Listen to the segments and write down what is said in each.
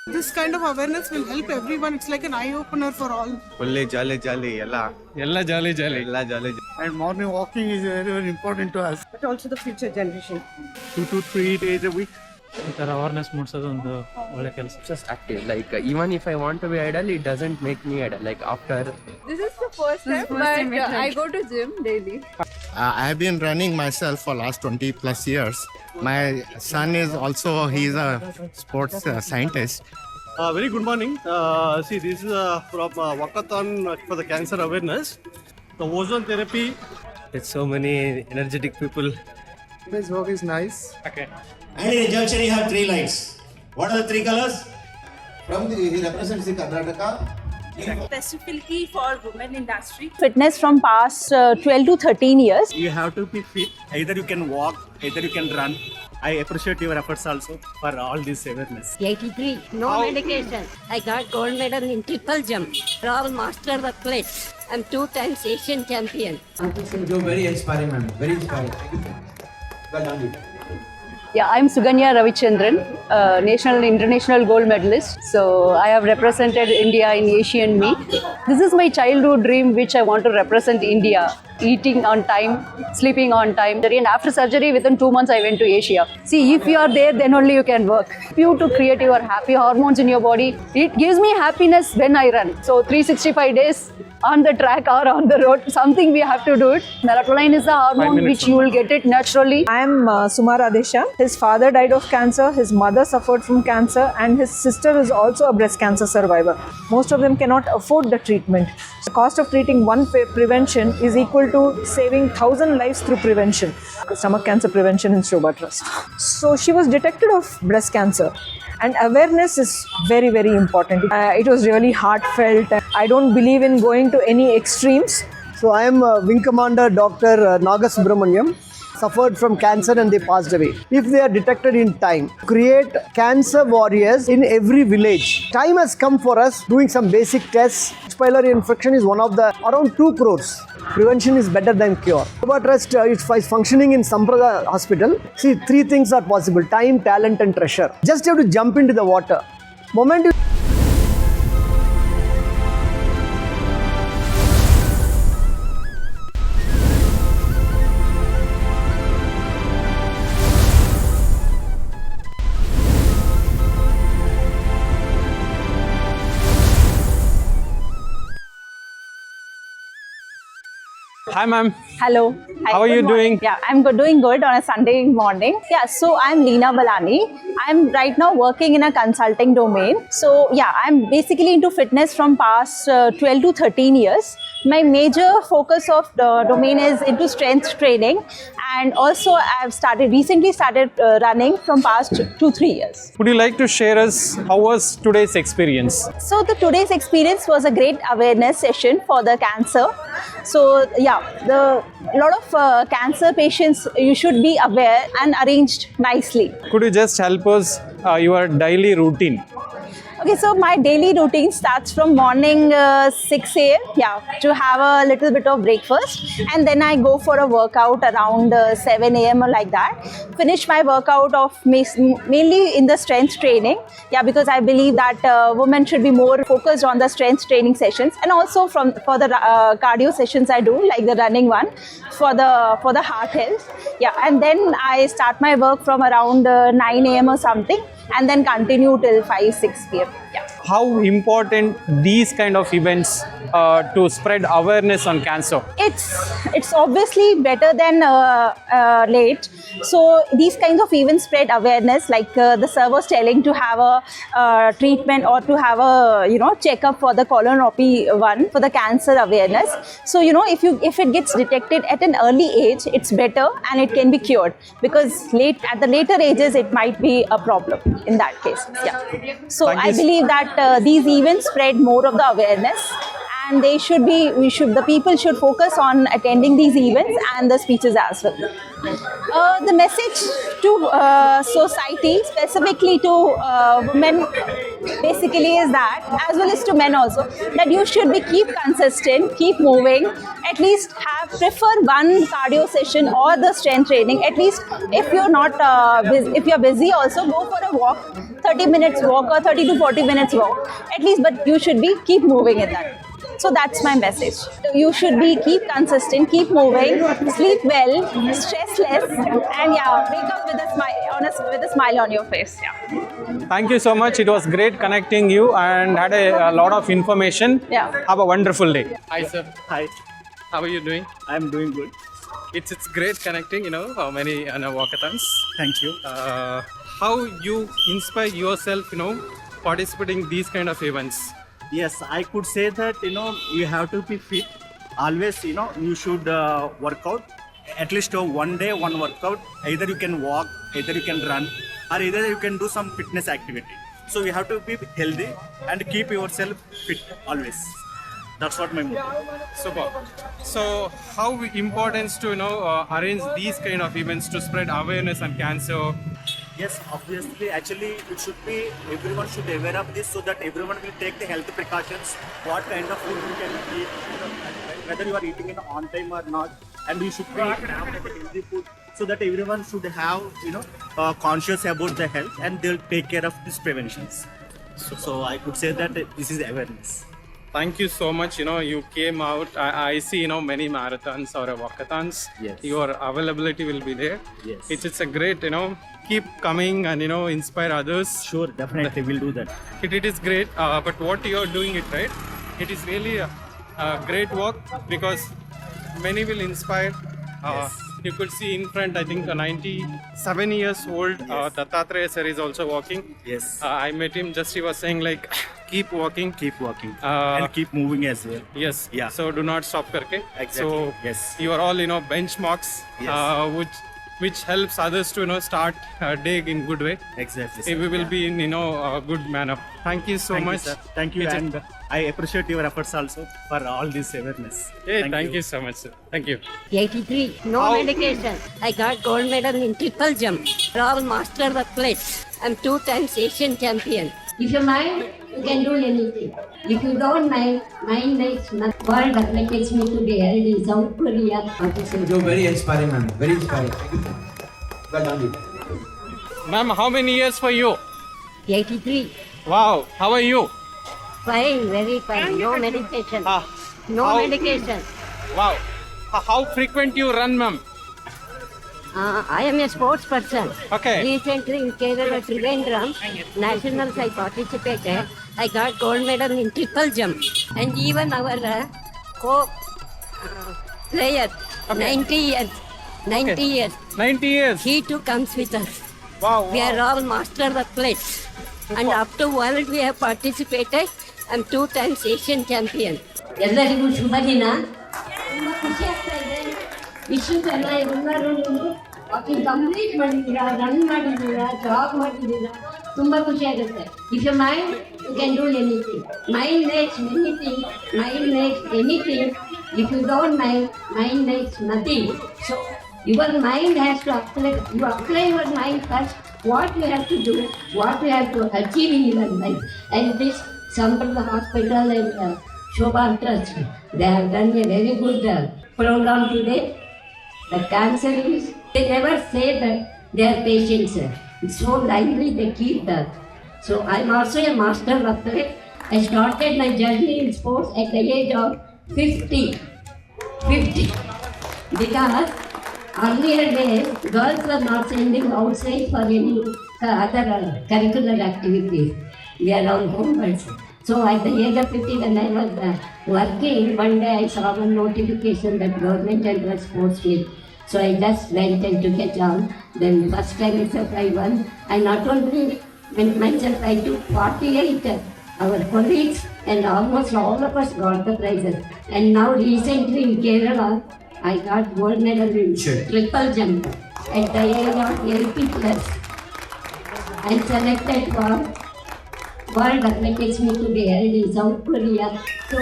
This kind of awareness will help everyone. It's like an eye opener for all. ಒಳ್ಳೆ ಜಾಲಿ ಜಾಲಿ ಎಲ್ಲ jolly ಜಾಲಿ. ಎಲ್ಲ ಜಾಲಿ And morning walking is very, very important to us. But also the future generation. 2 to 3 days a week. ಈ ಥರ awareness ಮೂಡಿಸೋದು ಒಂದು ಒಳ್ಳೆ ಕೆಲಸ. Just active. Like even if I want to be idle, it doesn't make me idle. Like after This is the first time, but I go to gym daily. I have been running myself for last 20 plus years. My son is also, he's a sports scientist. Very good morning. See, this is from walkathon for the cancer awareness. The ozone therapy. there's so many energetic people. His work is nice. Okay. And in junction you have 3 lights. What are the 3 colors? He represents the Karnataka. Specifically for women industry. Fitness from past 12 to 13 years. You have to be fit. Either you can walk, either you can run. I appreciate your efforts also for all this awareness. 83. No medication. I got gold medal in triple jump. All master the place. I'm 2 times Asian champion. You're very inspiring, man. Very inspiring. Well done, you. Yeah, I'm Suganya Ravichandran, national and international gold medalist. So I have represented India in Asian meet. This is my childhood dream, which I want to represent India. Eating on time, sleeping on time. And after surgery, within 2 months, I went to Asia. See, if you are there, then only you can work. You to create your happy hormones in your body. It gives me happiness when I run. So 365 days on the track or on the road, something we have to do it. Melatonin is the hormone which you will get it naturally. I am Suma Radesha. His father died of cancer, his mother suffered from cancer, and his sister is also a breast cancer survivor. Most of them cannot afford the treatment. The cost of treating one prevention is equal to saving 1,000 lives through prevention. Stomach cancer prevention in Shobha Trust. So she was detected of breast cancer. And awareness is very, very important. It was really heartfelt. I don't believe in going to any extremes. So I am Wing Commander Dr. Nagasubramaniam. Suffered from cancer and they passed away. If they are detected in time, create cancer warriors in every village. Time has come for us doing some basic tests. H. pylori infection is one of the around 2 crores. Prevention is better than cure. Shobha Trust is functioning in Samprada Hospital. See, 3 things are possible: time, talent and treasure. Just have to jump into the water. Moment you Hi, ma'am. Hello. Hi, How are good you morning. doing? Yeah, I'm doing good on a Sunday morning. Yeah, so I'm Leena Balani. I'm right now working in a consulting domain. So yeah, I'm basically into fitness from past 12 to 13 years. My major focus of the domain is into strength training, and also I've recently started running from past 2-3 years. Would you like to share us how was today's experience? So today's experience was a great awareness session for the cancer. So yeah, a lot of cancer patients, you should be aware and arranged nicely. Could you just help us your daily routine? Okay, so my daily routine starts from morning 6 a.m. Yeah, to have a little bit of breakfast, and then I go for a workout around 7 a.m. or like that. Finish my workout of mainly in the strength training. Yeah, because I believe that women should be more focused on the strength training sessions, and also for the cardio sessions I do, like the running one, for the heart health. Yeah, and then I start my work from around 9 a.m. or something, and then continue till 5-6 p.m. Yeah. How important these kind of events to spread awareness on cancer? It's obviously better than late. So these kinds of events spread awareness, like the sir was telling, to have a treatment or to have a checkup for the colonoscopy one for the cancer awareness. So if it gets detected at an early age, it's better and it can be cured, because at the later ages it might be a problem in that case. Yeah. So I believe that these events spread more of the awareness, and the people should focus on attending these events and the speeches as well. The message to society, specifically to women, basically is that, as well as to men also, that you should keep consistent, keep moving, at least prefer one cardio session or the strength training. At least if you're not if you're busy, also go for a walk, 30 minutes walk or 30 to 40 minutes walk at least, but you should keep moving in that. So that's my message. You should keep consistent, keep moving, sleep well, stress less, and yeah, wake up with a smile on your face. Yeah. Thank you so much. It was great connecting you and had a lot of information. Yeah. Have a wonderful day. Hi, sir. Hi, How are you doing? I'm doing good. It's great connecting, many walkathons. Thank you. How you inspire yourself, participating these kind of events? Yes, I could say that, you have to be fit. Always, you should work out. At least one day, one workout. Either you can walk, either you can run, or either you can do some fitness activity. So you have to be healthy and keep yourself fit always. That's what my motto. Super. So, how important to arrange these kind of events to spread awareness on cancer? Yes, obviously, actually, it should be, everyone should be aware of this so that everyone will take the health precautions, what kind of food you can eat, whether you are eating it on time or not, and you should be having healthy food so that everyone should have, conscious about the health and they'll take care of these preventions. So I could say that this is awareness. Thank you so much. You came out. I see, many marathons or walkathons. Yes. Your availability will be there. Yes. It's a great, keep coming and, inspire others. Sure, definitely we'll do that. It is great. But what you are doing it right, it is really a great work because many will inspire. You could see in front, I think, a 97 years old Dattatreya sir is also walking. Yes. I met him, just he was saying keep walking. Keep walking and keep moving as well. Yes. Yeah. So do not stop karke. Exactly. So yes. you are all Yes. benchmarks which helps others to start day in good way. Exactly. We will be in a good manner. Thank you so Thank much. you, sir. Thank you, and I appreciate your efforts also for all this awareness. Hey, thank you so much, sir. Thank you. 83, no medication. I got gold medal in triple jump. All master the place. I'm 2 times Asian champion. If you mind, you can do anything. If you don't mind makes nothing. World applicates me to be held in South Korea. You're very inspiring, ma'am. Very inspiring. Well done. Ma'am, how many years for you? 83. Wow. How are you? Fine, very fine. No medication. No how- medication. Wow. How frequent you run, ma'am? I am a sports person. Okay. Recently in Kerala, Trivandrum, nationals I participated. I got gold medal in triple jump. And even our player, 90 years. 90 years. 90 years. He too comes with us. Wow. We are all master the place. And up to world we have participated. I'm 2 times Asian champion. ಎಲ್ಲರಿಗೂ ಶುಭ ದಿನ. ತುಂಬಾ ಖುಷಿ ಆಗ್ತಾ ಇದೆ. Issues ಎಲ್ಲ ಎಲ್ಲರೂ walking complete ಮಾಡಿದ್ದೀರಾ, run ಮಾಡಿದ್ದೀರಾ, ಜಾಗ್ ಮಾಡಿದ್ದೀರಾ, ತುಂಬ ಖುಷಿ ಆಗುತ್ತೆ. If you mind you can do anything. Mind makes anything, mind makes anything. If you don't mind makes nothing. So your mind has to apply your mind first. What you have to do, what you have to achieve in your life. And this Sampradaya Hospital and Shobha Trust, they have done a very good program today. The cancer is, they never say that they are patients. So lively they keep that. So I'm also a master athlete. I started my journey in sports at the age of 50. Because earlier days, girls were not sending outside for any other curricular activities. We are all homebirds. So at the age of 50, when I was working, one day I saw one notification that government entered sports field. So I just went and took a chance. Then first time itself I won. I not only went myself, I took 48 our colleagues and almost all of us got the prizes. And now recently in Kerala, I got gold medal in triple jump at the age of 80 plus. I selected for World Athletics meet to be held in South Korea. So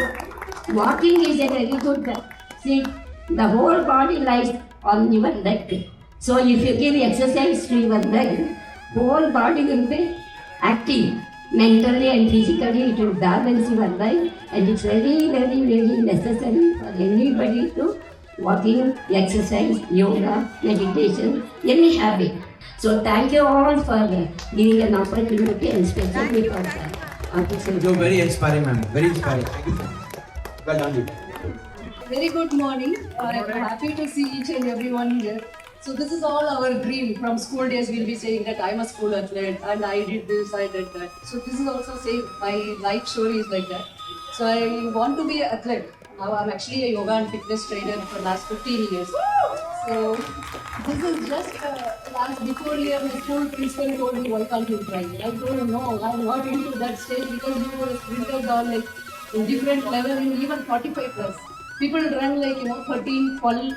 Walking is a very good, see, the whole body lies on your leg. So if you give exercise to your leg, whole body will be active. Mentally and physically it will balance your life, and it's very, very, very necessary for anybody to walking, exercise, yoga, meditation, any habit. So thank you all for giving an opportunity, and especially for that. You're very inspiring, ma'am. Very inspiring. Thank you. Well done, you. Very good morning. I'm happy to see each and everyone here. So this is all our dream. From school days, we'll be saying that I'm a school athlete and I did this, I did that. So this is also same. My life story is like that. So I want to be an athlete. Now I'm actually a yoga and fitness trainer for the last 15 years. So this is just before year, my school principal told me, why can't you try? I told him, no, I'm not into that stage because you were sprinters are like in different level in even 45 plus. People run like 13, 12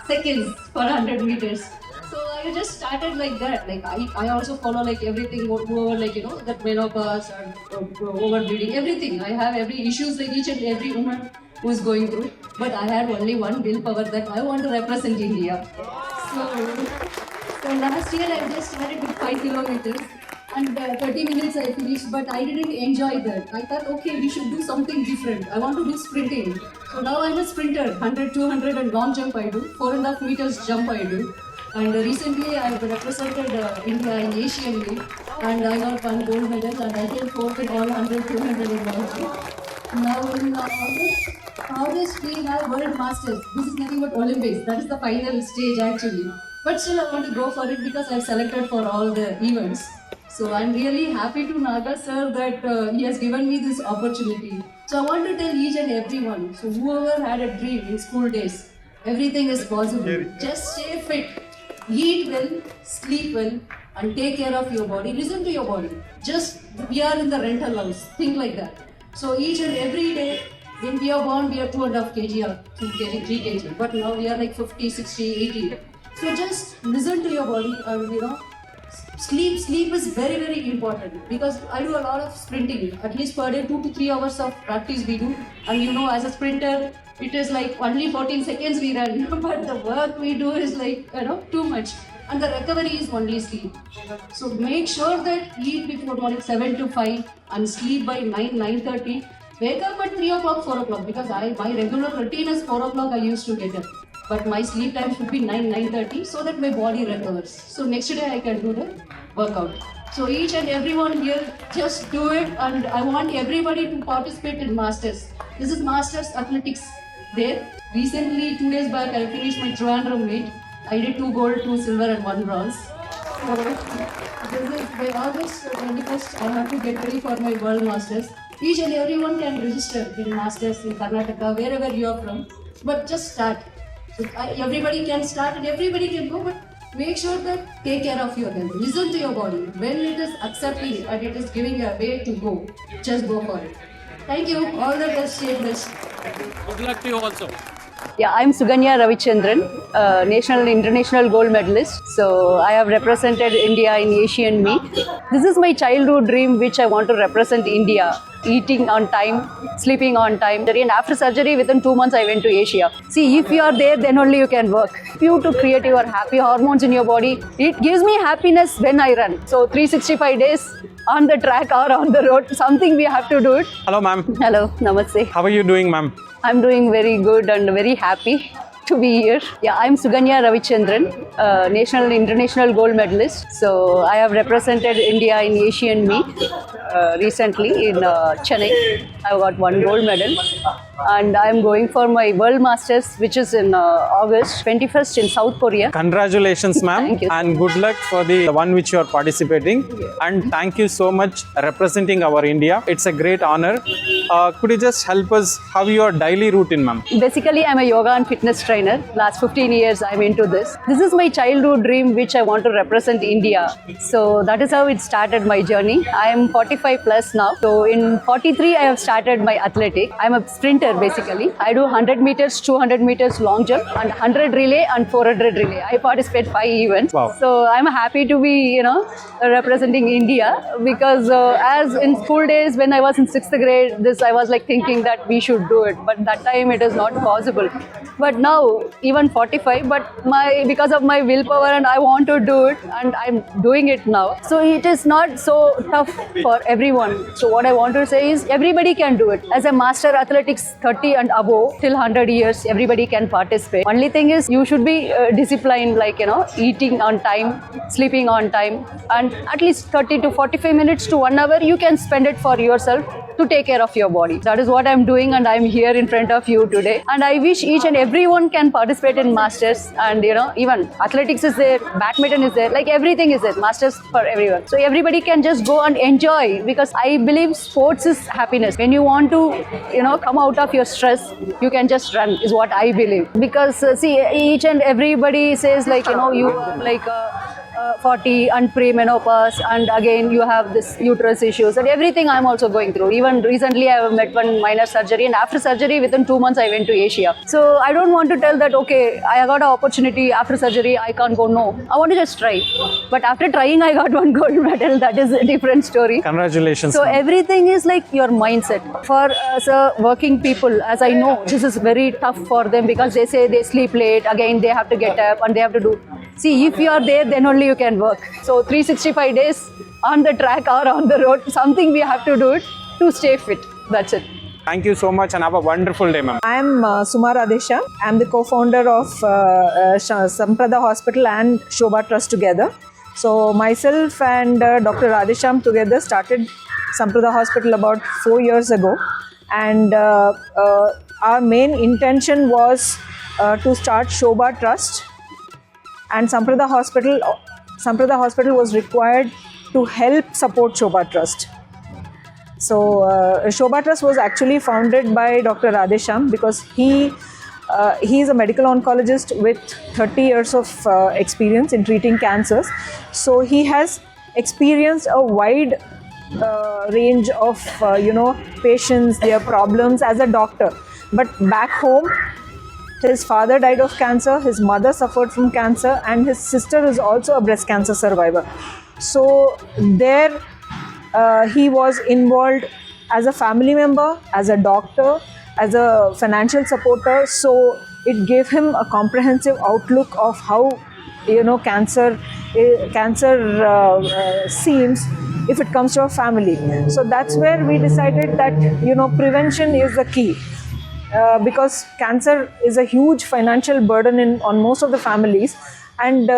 seconds per 100 meters. So I just started like that. Like I also follow like everything over like that menopause and overbreeding, everything. I have every issues like each and every woman who is going through. But I had only one willpower that I want to represent India. So last year I just started with 5 kilometers. And 30 minutes I finished, but I didn't enjoy that. I thought, okay, we should do something different. I want to do sprinting. So now I'm a sprinter. 100, 200 and long jump I do. 4.5 meters jump I do. And recently I represented India in Asian League. And I got 1 gold medal, and I came fourth in all 100, 200 and long jump. Now in August we have World Masters. This is nothing but Olympics. That is the final stage actually. But still I want to go for it because I've selected for all the events. So I'm really happy to Naga sir that he has given me this opportunity. So I want to tell each and everyone, so whoever had a dream in school days, everything is possible. Just stay fit, eat well, sleep well, and take care of your body. Listen to your body. Just, we are in the rental house, think like that. So each and every day, when we are born, we are 2.5 kg or 2 kg, 3 kg. But now we are like 50, 60, 80. So just listen to your body and Sleep is very, very important because I do a lot of sprinting. At least per day, 2 to 3 hours of practice we do. And as a sprinter, it is like only 14 seconds we run. But the work we do is like, too much. And the recovery is only sleep. So make sure that eat before morning 7 to 5 and sleep by 9, 9:30. Wake up at 3 o'clock, 4 o'clock because my regular routine is 4 o'clock I used to get up. But my sleep time should be 9, 9:30 so that my body recovers. So next day I can do the workout. So each and everyone here, just do it, and I want everybody to participate in Masters. This is Masters Athletics there. Recently, 2 days back, I finished my Trivandrum meet. I did 2 gold, 2 silver and 1 bronze. So this is by August 21st, I have to get ready for my World Masters. Each and everyone can register in Masters in Karnataka, wherever you are from. But just start. So everybody can start and everybody can go, but make sure that take care of your health. Listen to your body. When it is accepting and it is giving you a way to go, just go for it. Thank you. All the best. Stay blessed. Good luck to you also. Yeah, I'm Suganya Ravichandran, national and international gold medalist. So I have represented India in Asian meet. This is my childhood dream which I want to represent India. Eating on time, sleeping on time. And after surgery, within 2 months, I went to Asia. See, if you are there, then only you can work. You to create your happy hormones in your body. It gives me happiness when I run. So 365 days on the track or on the road, something we have to do it. Hello, ma'am. Hello, namaste. How are you doing, ma'am? I'm doing very good and very happy to be here. Yeah, I'm Suganya Ravichandran, national and international gold medalist. So I have represented India in Asian meet recently in Chennai. I got 1 gold medal. And I'm going for my World Masters, which is in August 21st in South Korea. Congratulations, ma'am. Thank you. And good luck for the one which you are participating. And thank you so much representing our India. It's a great honor. Could you just help us how your daily routine, ma'am? Basically, I'm a yoga and fitness trainer. Last 15 years, I'm into this. This is my childhood dream, which I want to represent India. So that is how it started my journey. I am 45 45 plus now. So in 43, I have started my athletic. I'm a sprinter basically. I do 100 meters, 200 meters long jump, and 100 relay and 400 relay. I participate 5 events. Wow. So I'm happy to be, representing India because as in school days when I was in 6th grade, I was like thinking that we should do it, but that time it is not possible. But now, even 45, but because of my willpower and I want to do it, and I'm doing it now. So it is not so tough for everyone. So what I want to say is everybody can do it. As a master athletics 30 and above till 100 years, everybody can participate. Only thing is you should be disciplined, like eating on time, sleeping on time, and at least 30 to 45 minutes to 1 hour you can spend it for yourself to take care of your body. That is what I'm doing, and I'm here in front of you today. And I wish each and everyone can participate in Masters, and even athletics is there, badminton is there, like everything is there, Masters for everyone. So everybody can just go and enjoy, because I believe sports is happiness. When you want to, come out of your stress, you can just run, is what I believe. Because see, each and everybody says like, you are like 40 and premenopause, and again you have this uterus issues and everything I'm also going through. Even recently I have met one minor surgery, and after surgery within 2 months I went to Asia. So I don't want to tell that okay, I got an opportunity after surgery, I can't go. No, I want to just try. But after trying I got one gold medal. That is a different story. Congratulations. So everything is like your mindset. For us working people, as I know, this is very tough for them, because they say they sleep late, again they have to get up and they have to do. See, if you are there, then only you can work. So 365 days on the track or on the road, something we have to do it to stay fit. That's it. Thank you so much and have a wonderful day, ma'am. I am Suma Radhesha. I am the co-founder of Samprada Hospital and Shobha Trust together. So myself and Dr. Radhesham together started Samprada Hospital about 4 years ago. And our main intention was to start Shobha Trust. And Samprada Hospital was required to help support Shobha Trust. So Shobha Trust was actually founded by Dr. Radhesham, because he is a medical oncologist with 30 years of experience in treating cancers. So he has experienced a wide range of patients, their problems as a doctor. But back home, his father died of cancer, his mother suffered from cancer, and his sister is also a breast cancer survivor. So there he was involved as a family member, as a doctor, as a financial supporter. So it gave him a comprehensive outlook of how cancer seems if it comes to a family. So that's where we decided that prevention is the key. Because cancer is a huge financial burden on most of the families, and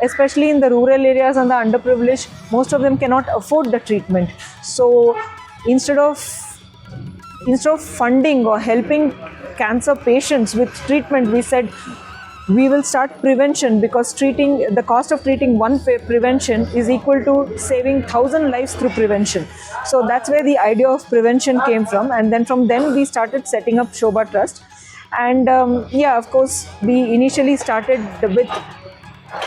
especially in the rural areas and the underprivileged, most of them cannot afford the treatment. So instead of funding or helping cancer patients with treatment, we said we will start prevention, because the cost of treating one prevention is equal to saving 1,000 lives through prevention. So that's where the idea of prevention came from, and then from then we started setting up Shobha Trust. And of course, we initially started with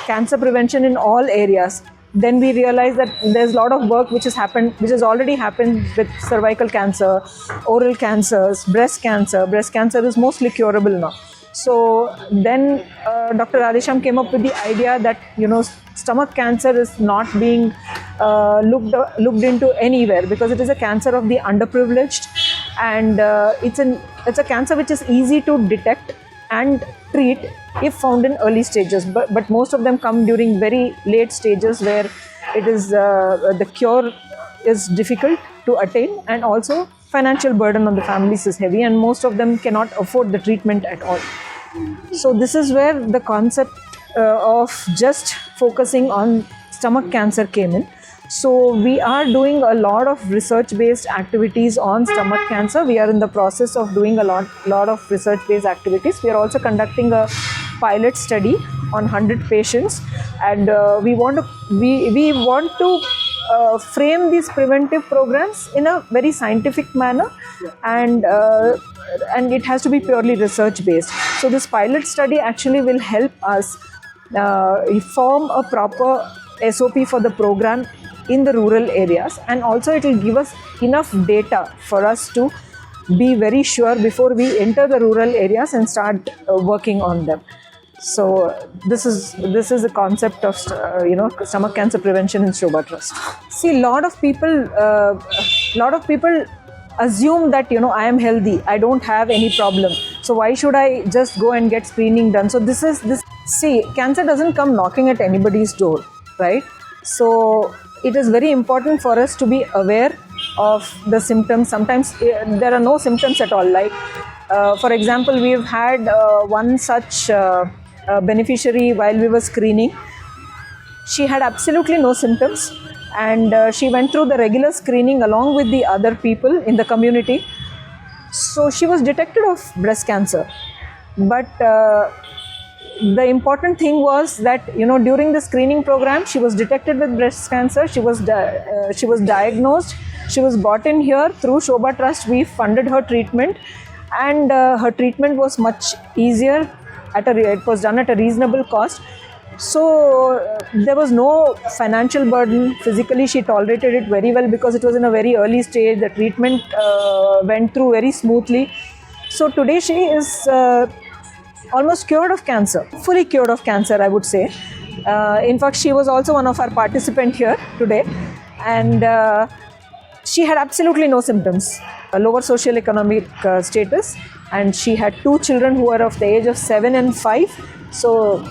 cancer prevention in all areas. Then we realized that there's a lot of work which has already happened with cervical cancer, oral cancers, breast cancer. Breast cancer is mostly curable now. So then Dr. Radhesham came up with the idea that stomach cancer is not being looked into anywhere, because it is a cancer of the underprivileged, and it's a cancer which is easy to detect and treat if found in early stages. But most of them come during very late stages, where it is the cure is difficult to attain, and also financial burden on the families is heavy, and most of them cannot afford the treatment at all. So this is where the concept of just focusing on stomach cancer came in. So we are doing a lot of research-based activities on stomach cancer. We are in the process of doing a lot of research-based activities. We are also conducting a pilot study on 100 patients, and we want to frame these preventive programs in a very scientific manner, and it has to be purely research based. So this pilot study actually will help us form a proper SOP for the program in the rural areas, and also it will give us enough data for us to be very sure before we enter the rural areas and start working on them. So this is the concept of stomach cancer prevention in Shobha Trust. See, lot of people assume that I am healthy, I don't have any problem, so why should I just go and get screening done? So see, cancer doesn't come knocking at anybody's door, right? So it is very important for us to be aware of the symptoms. Sometimes there are no symptoms at all, like for example, we've had one such beneficiary while we were screening. She had absolutely no symptoms, and she went through the regular screening along with the other people in the community. So she was detected of breast cancer, but the important thing was that during the screening program she was detected with breast cancer. She was diagnosed, she was brought in here through Shobha Trust. We funded her treatment, and her treatment was much easier. It was done at a reasonable cost. So there was no financial burden. Physically she tolerated it very well because it was in a very early stage. The treatment went through very smoothly. So today she is almost cured of cancer, fully cured of cancer, I would say. In fact, she was also one of our participants here today, and she had absolutely no symptoms, a lower socioeconomic status, and she had 2 children who were of the age of 7 and 5. So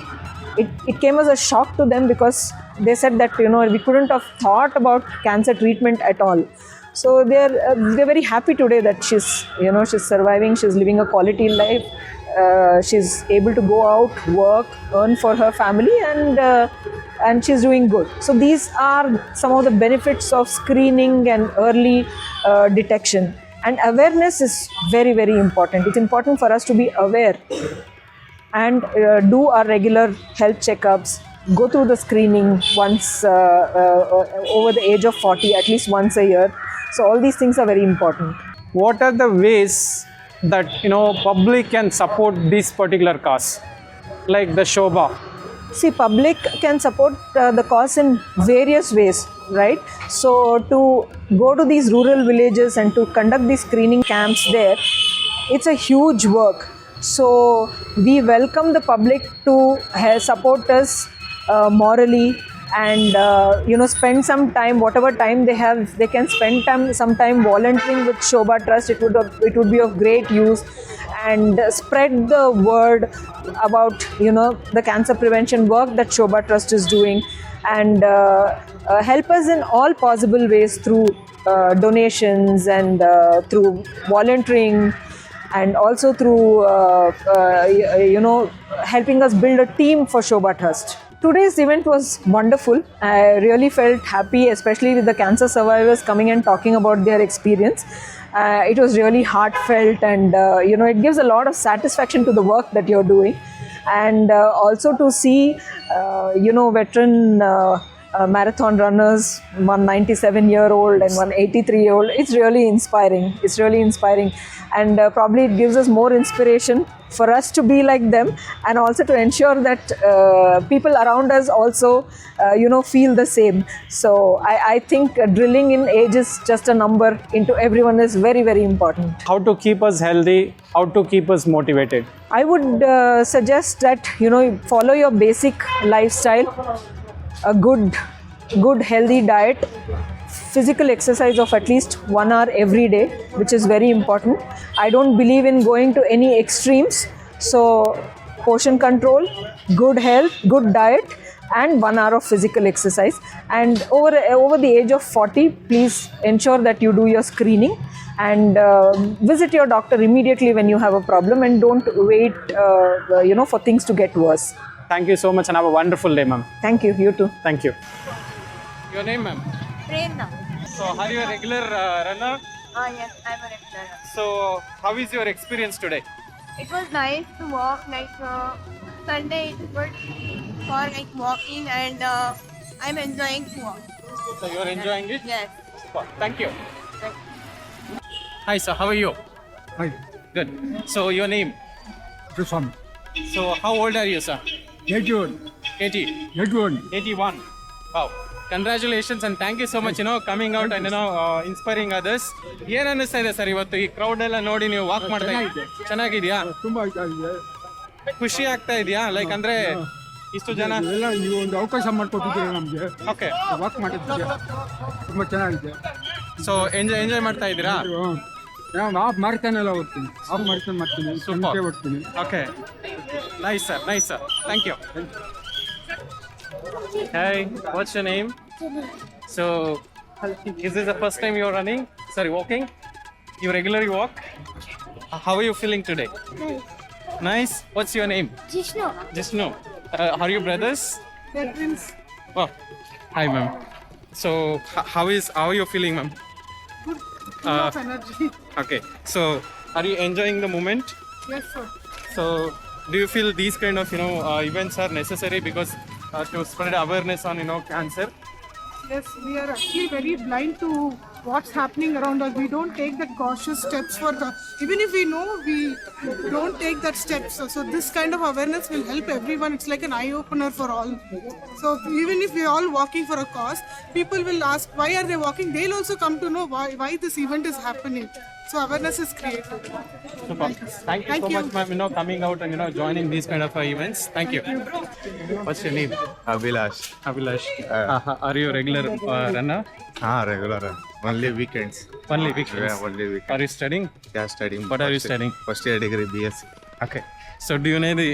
it came as a shock to them because they said that we couldn't have thought about cancer treatment at all. So they're very happy today that she's surviving, she's living a quality life, she's able to go out, work, earn for her family, and she's doing good. So these are some of the benefits of screening and early detection. And awareness is very, very important. It's important for us to be aware and do our regular health checkups, go through the screening once over the age of 40, at least once a year. So all these things are very important. What are the ways that public can support this particular cause, like the Shobha? See, public can support the cause in various ways, right? So to go to these rural villages and to conduct these screening camps there, it's a huge work. So we welcome the public to support us morally, and spend some time, whatever time they have, they can spend some time volunteering with Shobha Trust. It would be of great use, and spread the word about the cancer prevention work that Shobha Trust is doing, and help us in all possible ways through donations and through volunteering, and also through helping us build a team for Shobha Trust. Today's event was wonderful. I really felt happy, especially with the cancer survivors coming and talking about their experience. It was really heartfelt, and it gives a lot of satisfaction to the work that you're doing, and also to see veteran marathon runners, one 97-year-old and one 83-year-old. It's really inspiring, and probably it gives us more inspiration for us to be like them, and also to ensure that people around us also feel the same. So I think drilling in age is just a number into everyone is very, very important. How to keep us healthy, how to keep us motivated? I would suggest that follow your basic lifestyle, a good healthy diet, physical exercise of at least 1 hour every day, which is very important. I don't believe in going to any extremes. So portion control, good health, good diet, and 1 hour of physical exercise. And over the age of 40, please ensure that you do your screening, and visit your doctor immediately when you have a problem, and don't wait for things to get worse. Thank you so much, and have a wonderful day, ma'am. Thank you. You too. Thank you. Your name, ma'am? Prerna. So are you a regular runner? Yes, I'm a regular. So how is your experience today? It was nice to walk, Sunday it was for walking, and I'm enjoying to walk. So you're enjoying it? Yes. Super. Thank you. Hi sir, how are you? Hi. Good. So your name? Prasant. So how old are you, sir? 81. 80? 81. 81. Wow. Congratulations and thank you so much coming out and inspiring others. ಏನ್ ಅನ್ನಿಸ್ತಾ ಇದೆ sir ಇವತ್ತು ಈ crowd ಎಲ್ಲ ನೋಡಿ ನೀವು walk ಮಾಡ್ತಾ ಇದ್ದೀರಾ? ಚೆನ್ನಾಗಿದ್ಯಾ? ತುಂಬಾ ಇದೆ. ಖುಷಿ ಆಗ್ತಾ ಇದೆಯಾ? ಲೈಕ್ ಅಂದ್ರೆ ಇಷ್ಟು ಜನ ಎಲ್ಲ ನೀವು ಒಂದು ಅವಕಾಶ ಮಾಡಿಕೊಟ್ಟಿದ್ದೀರಾ ನಮಗೆ. ಓಕೆ, ವಾಕ್ ಮಾಡಿದ್ದೀರಾ, ತುಂಬಾ ಚೆನ್ನಾಗಿದೆ. ಸೊ ಎಂಜಾಯ್ ಮಾಡ್ತಾ ಇದ್ದೀರಾ? ನಾನು ಆಫ್ ಮಾಡ್ತಾನೆಲ್ಲ ಓದ್ತೀನಿ, ಆಫ್ ಮಾಡ್ತೀನಿ, ಸುಮ್ಮನೆ ಓದ್ತೀನಿ. Okay, nice sir, nice sir, thank you. Hey, what's your name? So, is this the first time you're running? Sorry, walking? You regularly walk? How are you feeling today? Nice. What's your name? Jishnu. Jishnu. Are you brothers? They're twins. Oh, hi, ma'am. So, how are you feeling, ma'am? Good. Full of energy. Okay. So, are you enjoying the moment? Yes, sir. So, do you feel these kind of events are necessary because to spread awareness on cancer? Yes, we are actually very blind to what's happening around us. We don't take that cautious steps for the. Even if we know, we don't take that steps. So this kind of awareness will help everyone. It's like an eye opener for all. So even if we're all walking for a cause, people will ask why are they walking. They'll also come to know why this event is happening. So awareness is created. Super. Thank you so much, ma'am. Coming out and joining these kind of events. Thank you. What's your name? Abhilash. Abhilash. Are you a regular runner? Regular. Only weekends. Only weekends. Yeah, only weekends. Are you studying? Yeah, studying. What are you studying? First year degree, BSc. Okay. So do you know the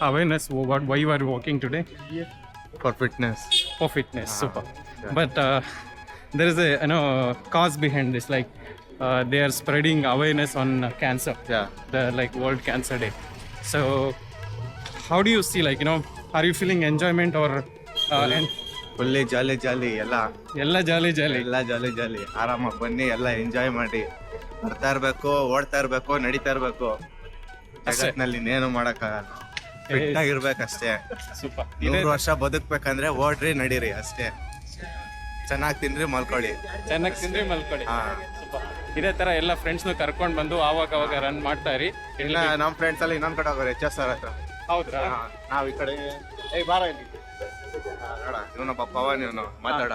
awareness? Why you are walking today? For fitness. For fitness. Super. But there is a cause behind this. Like they are spreading awareness on cancer. Yeah. The World Cancer Day. So how do you see are you feeling enjoyment or fully jolly ಎಲ್ಲ jolly ಜಾಲಿ ಆರಾಮಾಗಿ ಬನ್ನಿ, ಎಲ್ಲ enjoy ಮಾಡಿ. ಬರ್ತಾ ಇರ್ಬೇಕು, ಓಡ್ತಾ ಇರ್ಬೇಕು, ನಡೀತಾ ಇರ್ಬೇಕು. ಜಗತ್ನಲ್ಲಿ ಇನ್ನೇನು ಮಾಡಕ್ಕಾಗಲ್ಲ, ಫಿಟ್ ಆಗಿರ್ಬೇಕಷ್ಟೇ. ಸೂಪರ್. 100 ವರ್ಷ ಬದುಕ್ಬೇಕಂದ್ರೆ ಓಡ್ರಿ, ನಡೀರಿ ಅಷ್ಟೇ. ಚೆನ್ನಾಗಿ ತಿನ್ರಿ, ಮಲ್ಕೊಳ್ಳಿ. ಇದೇ ತರ ಎಲ್ಲ ಫ್ರೆಂಡ್ಸ್ನು ಕರ್ಕೊಂಡು ಬಂದು ಅವಾಗ ರನ್ ಮಾಡ್ತಾ ಇರಿ. ಇಲ್ಲ, ನಮ್ಮ ಫ್ರೆಂಡ್ಸ್ ಅಲ್ಲಿ ಇನ್ನೊಂದ್ ಕಡೆ ಹೋಗೋರು HS ಸರ್ ಹತ್ರ. ಹೌದ್ರಾ? ನಾವ್ ಈ ಕಡೆ ಬಾರ ಇಲ್ಲಿ ನೋಡ, ಇವನೊಬ್ಬ ಪವನ್, ಇವನು ಮಾತಾಡ.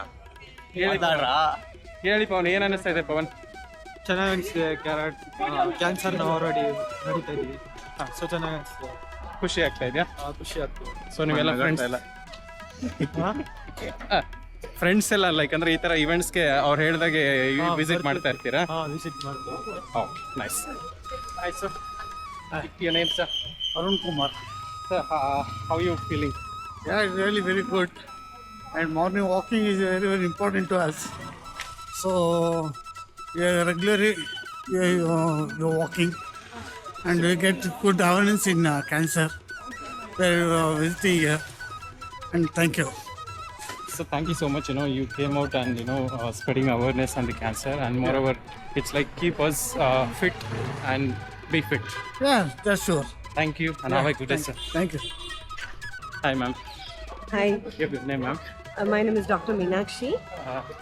ಹೇಳಿ ಪವನ್, ಏನ್ ಅನಿಸ್ತಾ ಇದೆ ಪವನ್? ಚೆನ್ನಾಗಿ ಅನಿಸ್ತಿದೆ. ಕ್ಯಾನ್ಸರ್ ನಾವು ಆಲ್ರೆಡಿ ನಡೀತಾ ಇದೀವಿ. ಸೊ ಚೆನ್ನಾಗಿ ಅನಿಸ್ತಿದೆ. ಖುಷಿ ಆಗ್ತಾ ಇದೆಯಾ? ಖುಷಿ ಆಗ್ತದೆ. ಸೊ ನೀವೆಲ್ಲ ಫ್ರೆಂಡ್ಸ್ ಎಲ್ಲ ಅಂದ್ರೆ ಈ ತರ ಇವೆಂಟ್ಸ್ಗೆ ಅವ್ರು ಹೇಳ್ದಾಗೆ ವಿಸಿಟ್ ಮಾಡ್ತಾ ಇರ್ತೀರಾ? ವಿಸಿಟ್ ಮಾಡ್ತೀವಿ. Nice. Hi sir. Your name sir? Arun Kumar. Sir, how are you feeling? Yeah, really very good. And morning walking is very, very important to us. So, regularly you're walking and we get good awareness in cancer. We're visiting here. And thank you. So thank you so much. You came out and spreading awareness on the cancer, and moreover, it's like keep us fit and be fit. Yeah, that's sure. Thank you, and have a good day, sir. Thank you. Hi, ma'am. Hi, Your good name, ma'am? my name is Dr. Meenakshi.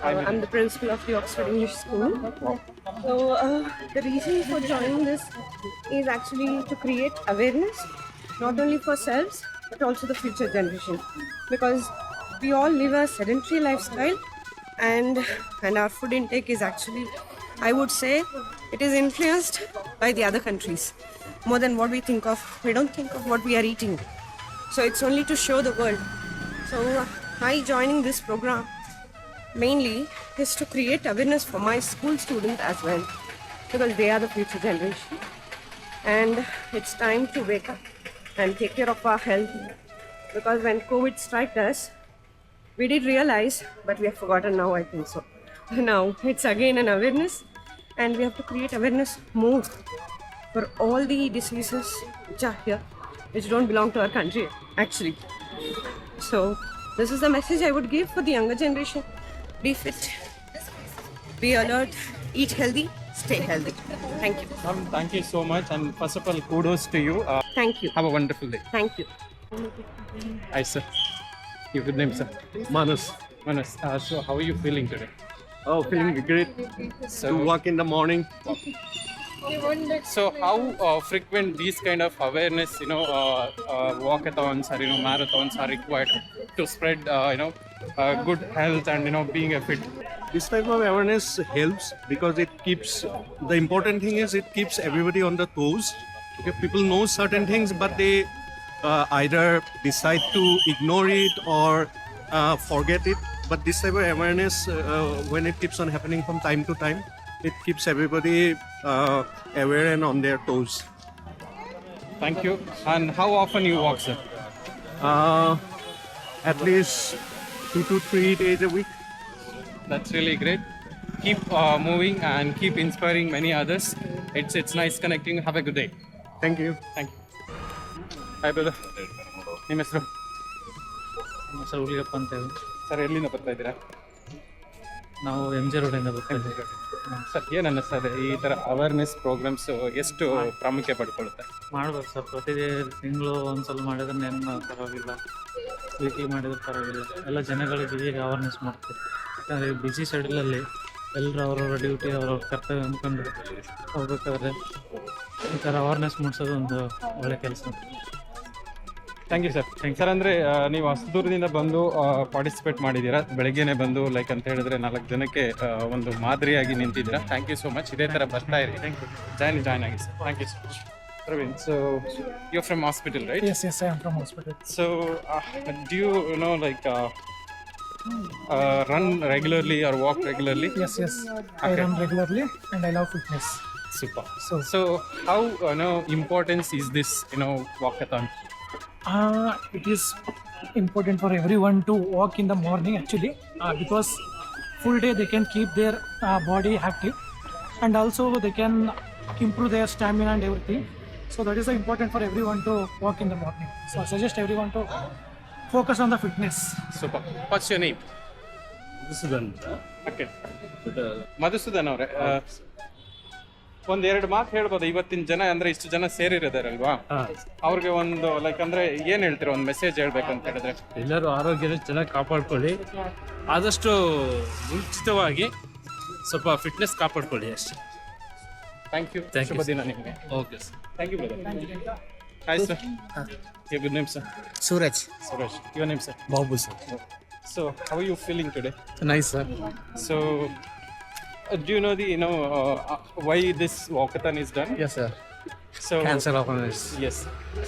I'm the principal of the Oxford English School. So the reason for joining this is actually to create awareness, not only for ourselves, but also the future generation. Because we all live a sedentary lifestyle, and our food intake is actually, I would say, it is influenced by the other countries more than what we think of. We don't think of what we are eating. So it's only to show the world. So I joining this program mainly is to create awareness for my school students as well, because they are the future generation. And it's time to wake up and take care of our health, because when COVID struck us, we did realize, but we have forgotten now, I think so. Now it's again an awareness, and we have to create awareness more for all the diseases which are here, which don't belong to our country actually. So this is the message I would give for the younger generation. Be fit, be alert, eat healthy, stay healthy. Thank you. Ma'am, thank you so much, and first of all, kudos to you. Thank you. Have a wonderful day. Thank you. Hi, sir. Your good name, sir? Manus. So how are you feeling today? Oh, feeling great. So To walk in the morning. So how frequent these kind of awareness, walkathons or marathons are required to spread, good health and being a fit. This type of awareness helps because it keeps, the important thing is it keeps everybody on the toes. Okay, people know certain things, but they either decide to ignore it or forget it. But this type of awareness, when it keeps on happening from time to time, it keeps everybody aware and on their toes. Thank you. And how often you walk, sir? At least 2 to 3 days a week. That's really great. Keep moving and keep inspiring many others. It's nice connecting. Have a good day. Thank you. Thank you. Hi, brother. ನಿಮ್ಮ ಹೆಸರು? Sir Huliyappa ಅಂತ ಹೇಳಿ. Sir ಎಲ್ಲಿಂದ ಬರ್ತಾ ಇದ್ದೀರಾ? ನಾವು MG ರೋಡಿಂದ ಬರ್ತಾ ಇದ್ದೀವಿ. ಸರ್ ಏನು ಅನ್ನಿಸ್ತದೆ ಈ ಥರ ಅವೇರ್ನೆಸ್ ಪ್ರೋಗ್ರಾಮ್ಸ್ ಎಷ್ಟು ಪ್ರಾಮುಖ್ಯ ಪಡ್ಕೊಳ್ಳುತ್ತೆ? ಮಾಡ್ಬೇಕು ಸರ್, ಪ್ರತಿ ತಿಂಗಳು ಒಂದ್ಸಲ ಮಾಡಿದ್ರೆ ಏನು ಪರವಾಗಿಲ್ಲ, ವೀಕ್ಲಿ ಮಾಡಿದ್ರೆ ಪರವಾಗಿಲ್ಲ. ಎಲ್ಲ ಜನಗಳಿಗೆ ಈಗ ಅವೇರ್ನೆಸ್ ಮಾಡ್ತೀವಿ. ಯಾಕಂದರೆ ಬ್ಯುಸಿ ಶೆಡ್ಯೂಲಲ್ಲಿ ಎಲ್ಲರೂ ಅವ್ರವ್ರ ಡ್ಯೂಟಿ ಅವ್ರವ್ರ ಕರ್ತವ್ಯ ಅಂದ್ಕೊಂಡು ಹೋಗ್ಬೇಕಾದ್ರೆ ಈ ಥರ ಅವೇರ್ನೆಸ್ ಮೂಡಿಸೋದು ಒಂದು ಒಳ್ಳೆ ಕೆಲಸ. Thank you sir. ಸರ್ ಅಂದರೆ ನೀವು ಅಷ್ಟು ದೂರದಿಂದ ಬಂದು ಪಾರ್ಟಿಸಿಪೇಟ್ ಮಾಡಿದ್ದೀರಾ, ಬೆಳಗ್ಗೆನೇ ಬಂದು ಲೈಕ್ ಅಂತ ಹೇಳಿದ್ರೆ 4 ಜನಕ್ಕೆ ಒಂದು ಮಾದರಿಯಾಗಿ ನಿಂತಿದ್ದೀರಾ. Thank you so much. ಇದೇ ಥರ ಬರ್ತಾ ಇರಿ. Thank you. ಜಾಯ್ನ್ ಆಗಿ sir. Thank you so much. Praveen, so you're from hospital, right? Yes, I am from hospital. So do you run regularly or walk regularly? Yes. I Okay. run regularly and I love fitness. Super. So how importance is this walkathon? It is important for everyone to walk in the morning actually, because full day they can keep their body active and also they can improve their stamina and everything. So that is important for everyone to walk in the morning. So I suggest everyone to focus on the fitness. Super. What's your name? Madhusudan. Okay. Madhusudan ಅವರೇ, ಒಂದೆರಡು ಮಾತು ಹೇಳ್ಬೋದು. ಇವತ್ತಿನ ಜನ ಅಂದ್ರೆ ಇಷ್ಟು ಜನ ಸೇರಿರೋದಾರಲ್ವಾ, ಅವ್ರಿಗೆ ಒಂದು ಲೈಕ್ ಅಂದ್ರೆ ಏನ್ ಹೇಳ್ತೀರಾ, ಒಂದು ಮೆಸೇಜ್ ಹೇಳ್ಬೇಕಂತ ಹೇಳಿದ್ರೆ? ಎಲ್ಲರೂ ಆರೋಗ್ಯದ ಚೆನ್ನಾಗಿ ಕಾಪಾಡ್ಕೊಳ್ಳಿ, ಆದಷ್ಟು ಮುಂಚಿತವಾಗಿ ಸ್ವಲ್ಪ ಫಿಟ್ನೆಸ್ ಕಾಪಾಡ್ಕೊಳ್ಳಿ ಅಷ್ಟೇ. Thank you. ಶುಭ ದಿನ ನಿಮಗೆ. Okay sir. Thank you brother. Hi sir. Your good name, sir? Suraj. Your name, sir? Babu, sir. So, how are you feeling today? Nice, sir. So, do you know why this walkathon is done? Yes, sir. So, Cancer awareness. Yes.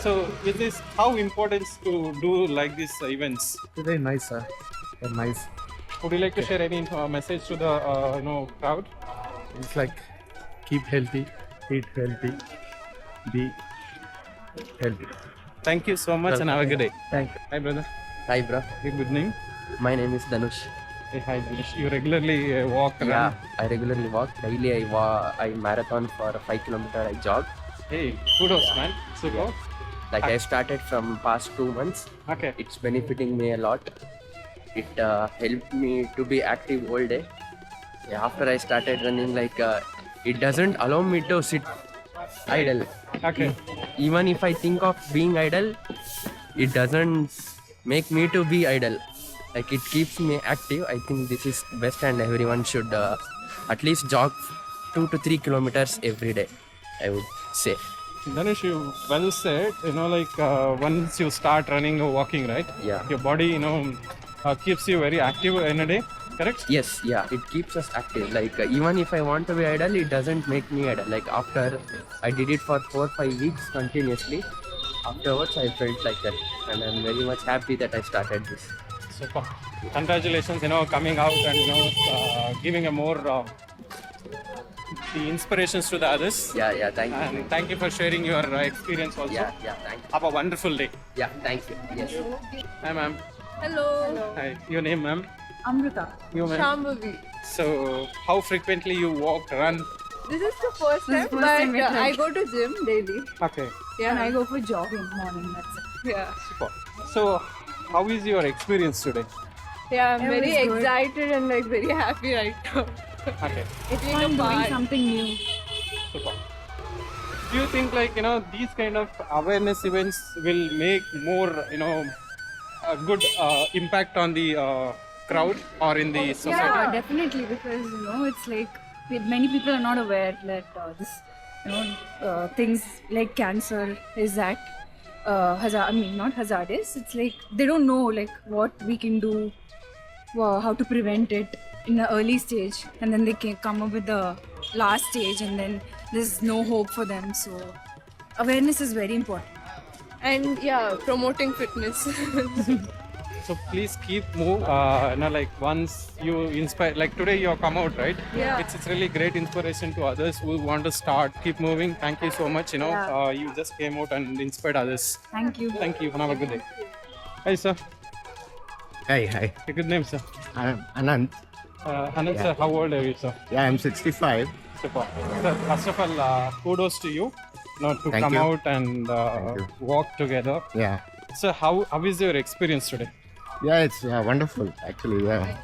So, is this how important to do like these events? Very nice, sir. Very nice. Would you like to share any message to the crowd? It's like keep healthy, eat healthy, be healthy. Thank you so much and have a good day. Thank you. Hi, brother. Hi, bro. Your good name? My name is Dhanush. Hey, hi, Dinesh. You regularly walk around? Yeah, I regularly walk. Daily I marathon for 5 kilometers. I jog. Hey, kudos, man. Super. Like I started from past 2 months. Okay. It's benefiting me a lot. It helped me to be active all day. Yeah, after I started running, like it doesn't allow me to sit idle. Okay. Even if I think of being idle, it doesn't make me to be idle. Like it keeps me active. I think this is best and everyone should at least jog 2 to 3 kilometers every day, I would say. Dhanush, you well said. Once you start running or walking, right? Yeah. Your body, keeps you very active in a day, correct? Yes, yeah, it keeps us active. Like even if I want to be idle, it doesn't make me idle. Like after I did it for 4-5 weeks continuously, afterwards I felt like that, and I'm very much happy that I started this. Super. Congratulations, coming out and giving a more the inspirations to the others. Yeah, thank you. And thank you for sharing your experience also. Yeah, thank you. Have a wonderful day. Yeah, thank you. Yes. Hi, ma'am. Hello. Hi. Your name, ma'am? Amrita. You, ma'am? Shambhavi. So, how frequently you walk, run? This is the first time, but I go to gym daily. Okay. Yeah, and I go for jogging morning. That's it. Yeah. Super. So, how is your experience today? Yeah, I'm It very was good. excited and very happy right now. Okay. It's like doing something new. Super. Do you think these kind of awareness events will make more a good impact on the crowd or in the society? Yeah, definitely, because it's like many people are not aware that this things like cancer is that not hazardous. It's like they don't know like what we can do how to prevent it in the early stage, and then they can come up with the last stage, and then there's no hope for them. So awareness is very important. And yeah, promoting fitness. So please keep like once you inspire, like today you have come out, right? Yeah. It's really great inspiration to others who want to start. Keep moving. Thank you so much. You just came out and inspired others. Thank you. Thank you. Have a good day. Hi, sir. Hi. Your good name, sir? I'm Anand. Anand, Yeah. sir, how old are you, sir? Yeah, I'm 65. Super. Sir, first of all, kudos to you, to Thank come you. out and walk together. Yeah. So how is your experience today? Yeah, it's wonderful. Actually,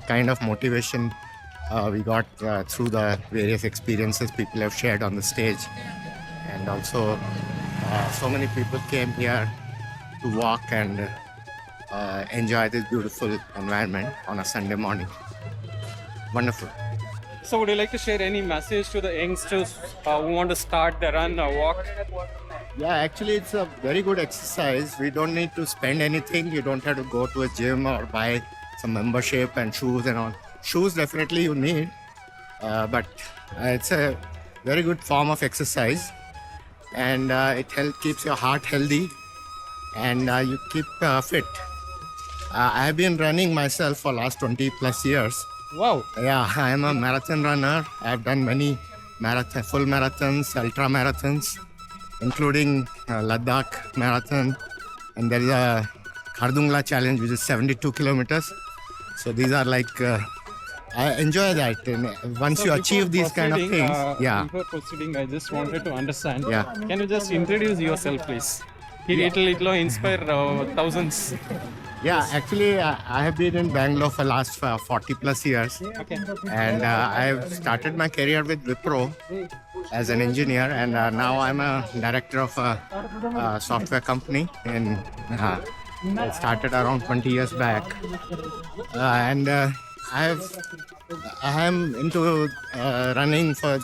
kind of motivation we got through the various experiences people have shared on the stage. And also, so many people came here to walk and enjoy this beautiful environment on a Sunday morning. Wonderful. So would you like to share any message to the youngsters who want to start the run or walk? Yeah, actually, it's a very good exercise. We don't need to spend anything. You don't have to go to a gym or buy some membership and shoes and all. Shoes definitely you need, but it's a very good form of exercise, and it keeps your heart healthy, and you keep fit. I've been running myself for last 20 plus years. Wow. Yeah, I am a marathon runner. I've done many full marathons, ultra marathons, including Ladakh marathon, and there is a Khardungla challenge which is 72 kilometers. So these are like I enjoy that. And once So you before achieve these kind of proceeding, things, yeah. Before proceeding, I just wanted to understand. Yeah. Can you just introduce yourself, please? It'll inspire thousands. Yeah, actually, I have been in Bangalore for last 40 plus years, and I've started my career with Wipro as an engineer, and now I'm a director of a software company. And I started around 20 years back, and I am into running for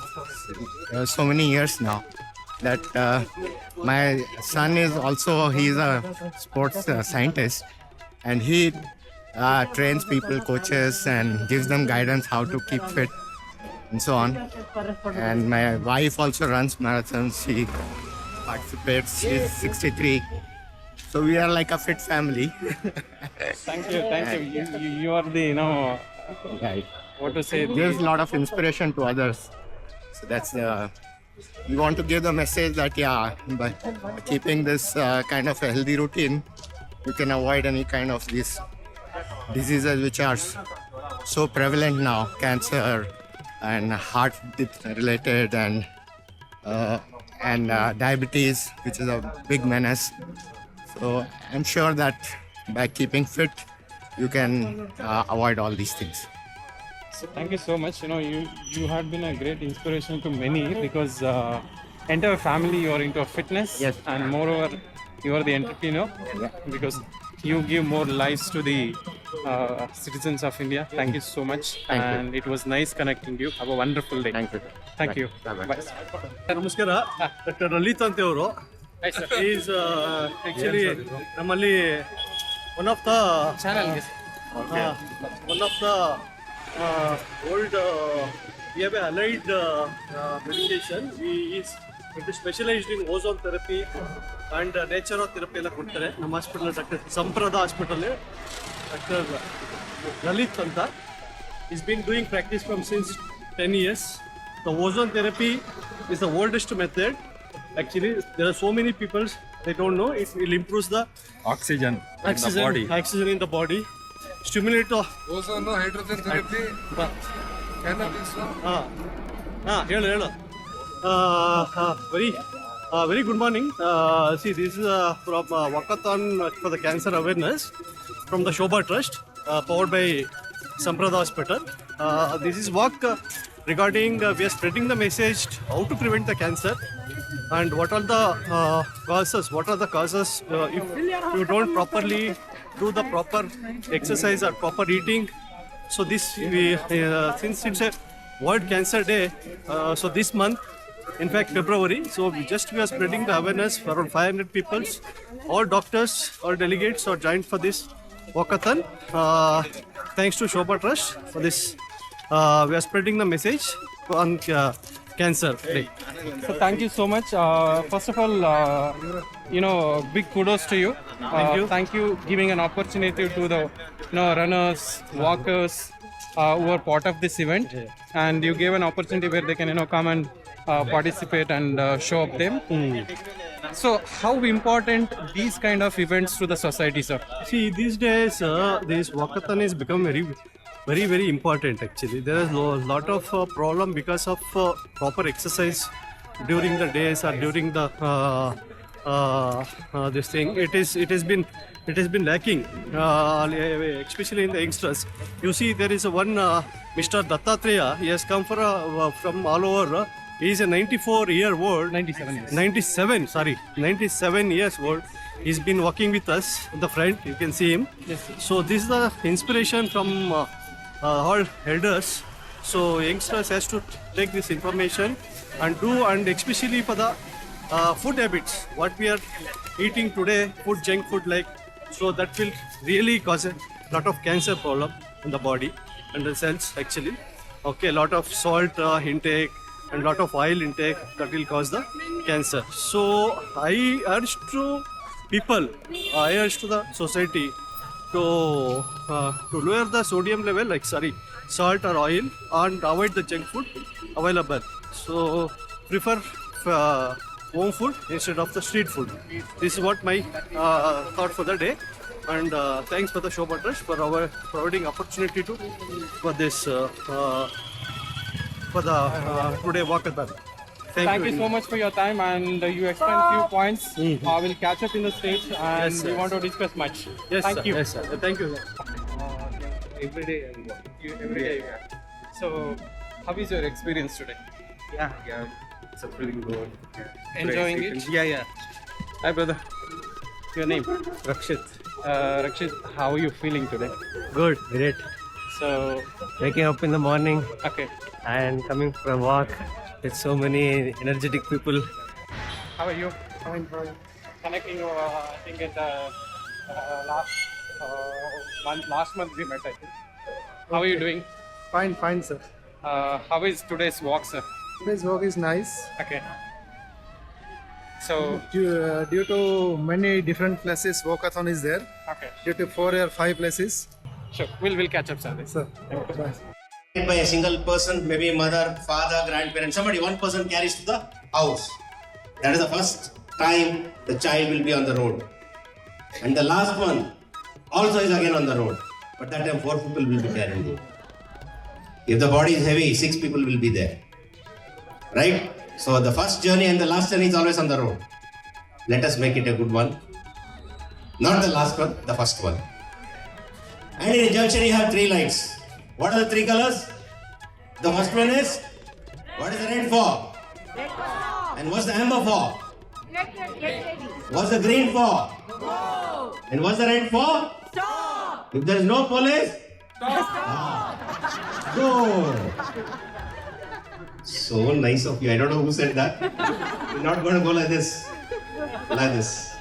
so many years now. That my son is also he's a sports scientist. And he trains people, coaches, and gives them guidance how to keep fit and so on. And my wife also runs marathons. She participates. She's 63. So we are like a fit family. Thank you. You are the, right. What to say? Gives a lot of inspiration to others. So that's we want to give the message that, yeah, by keeping this kind of a healthy routine, you can avoid any kind of these diseases which are so prevalent now, cancer and heart related and diabetes, which is a big menace. So I'm sure that by keeping fit, you can avoid all these things. So thank you so much. You have been a great inspiration to many because entire family you are into fitness. Yes. And moreover, you are the entrepreneur because you give more lives to the citizens of India. Thank you so much. Thank you. It was nice connecting you. Have a wonderful day. Thank you. Thank you. Bye-bye. Bye. ನಮಸ್ಕಾರ doctor Lalit ಅಂತೇವರು is actually ನಮ್ಮಲ್ಲಿ one of the old we have a allied medication. He is specialized in ozone therapy and natural ಎಲ್ಲ ಕೊಡ್ತಾರೆ ನಮ್ಮ hospital doctor Samprada hospital doctor Lalit ಅಂತ is been doing practice from since 10 years. The ozone therapy is the oldest method. Actually, there are so many people they don't know it will improve the oxygen in the body. Oxygen in the body. Stimulate the Ozone, hydrogen therapy, cannabis. ಹೇಳು very good morning. See, this is from walkathon for the cancer awareness from the Shobha Trust, powered by Samprada Hospital. This is walk regarding we are spreading the message how to prevent the cancer and what are the causes. What are the causes if you don't properly do the proper exercise or proper eating. So this we since it's a World Cancer Day, so this month, in fact February, so we are spreading the awareness for around 500 people. All doctors, all delegates are joined for this walkathon. Thanks to Shobha Trust for this. We are spreading the message on Cancer Day. So thank you so much. First of all, big kudos to you. Thank you giving an opportunity to the runners, walkers who are part of this event, and you gave an opportunity where they can come and participate and show up them. So how important these kind of events to the society, sir? See, these days this walkathon has become very important actually. There is a lot of problem because of proper exercise during the days or during the this thing. It has been lacking, especially in the youngsters. You see, there is one Mr. Dattatreya. He has come from all over. He is a 97 years old. He's been walking with us in the front. You can see him. Yes. So this is the inspiration from all elders. So youngsters has to take this information and do, and especially for the food habits, what we are eating today, junk food like, so that will really cause a lot of cancer problem in the body and the cells actually. Okay, a lot of salt intake and lot of oil intake, that will cause the cancer. So I urge to people, I urge to the society to lower the sodium level, salt or oil, and avoid the junk food available. So prefer home food instead of the street food. This is what my thought for the day. And thanks for the Shobha Trust for providing opportunity for this for the today walkathon. Thank you so much for your time, and you explained few points. We'll catch up in the stage, and Yes, we sir. want to discuss much. Yes, Thank sir. you. Yes, sir. Thank you, sir. Every day. So, how is your experience today? Yeah, it's a pretty good. Enjoying it? Yeah. Hi, brother. Your name? Rakshit. Rakshit, how are you feeling today? Good, great. So, Waking up in the morning okay. and coming for a walk with so many energetic people. How are you? Fine. Connecting, I think at last month we met, I think. How are you doing? Fine, sir. How is today's walk, sir? Today's walk is nice. Okay. So, Due to many different places, walkathon is there. okay. Due to 4 or 5 places. Sure. We'll catch up, sir. Sir, bye. By a single person, maybe mother, father, grandparent, somebody, one person carries to the house. That is the first time the child will be on the road. And the last one also is again on the road. But that time 4 people will be carrying it. If the body is heavy, 6 people will be there. Right? So the first journey and the last journey is always on the road. Let us make it a good one. Not the last one, the first one. And in a junction you have 3 lights. What are the 3 colors? The first one is, what is the red for? And what's the amber for? What's the green for? And what's the red for? If there is no police, go. So nice of you. I don't know who said that. We're not going to go like this. Like this.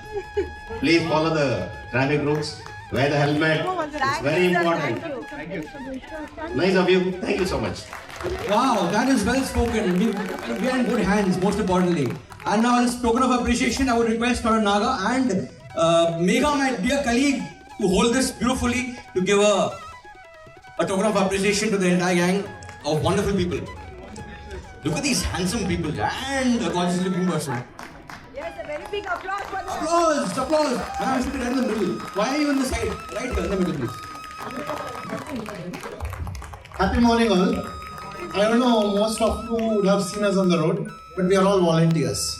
Please follow the traffic rules. Wear the helmet. It's very important. Thank you. Nice of you. Thank you so much. Wow, that is well spoken. We are in good hands, most importantly. And now, as a token of appreciation, I would request Tarun Naga and Megha, my dear colleague, to hold this beautifully, to give a token of appreciation to the entire gang of wonderful people. Look at these handsome people and a gorgeous looking person. Yes, a very big applause for them. Applause! And I'm sitting right in the middle. Why are you on the side? Right here in the middle, please. Happy morning, all. I don't know, most of you would have seen us on the road, but we are all volunteers.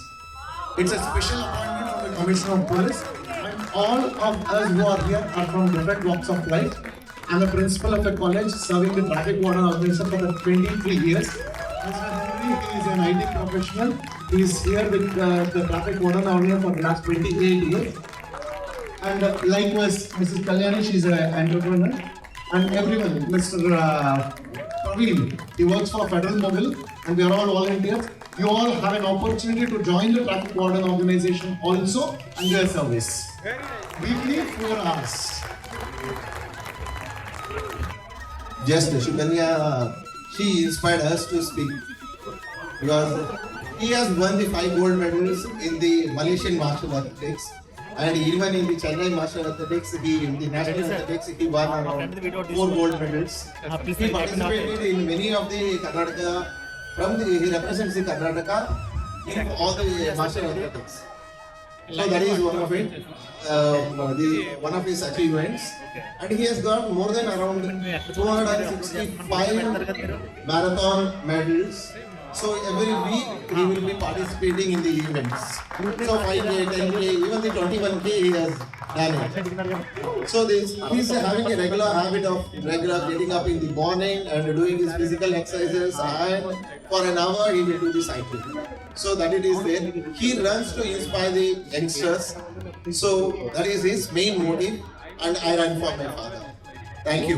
It's a special appointment from the Commissioner of Police, and all of us who are here are from different walks of life. I'm the principal of the college, serving the traffic warden organization for 23 years. Mr. Henry is an IT professional. He is here with the traffic warden organization for the last 28 years. And likewise, Mrs. Kalyani, she is an entrepreneur. And everyone, Mr. Praveen, he works for Federal Mobile, and we are all volunteers. You all have an opportunity to join the traffic warden organization also and their service. Weekly 4 hours. just Shukanya, she inspired us to speak because he has won the 5 gold medals in the Malaysian martial athletics, and even in the Chennai martial athletics, in the national athletics, he won around 4 gold medals. He participated in many of the Karnataka, he represents the Karnataka in all the martial athletics. So that is one of it, one of his achievements. And he has got more than around 265 marathon medals. So every week he will be participating in the events. So 5K, 10K, even the 21K he has done it. So he's having a regular habit of getting up in the morning and doing his physical exercises, and for an hour he will do the cycling. So that it is there. He runs to inspire the youngsters. So that is his main motive, and I run for my father. Thank you.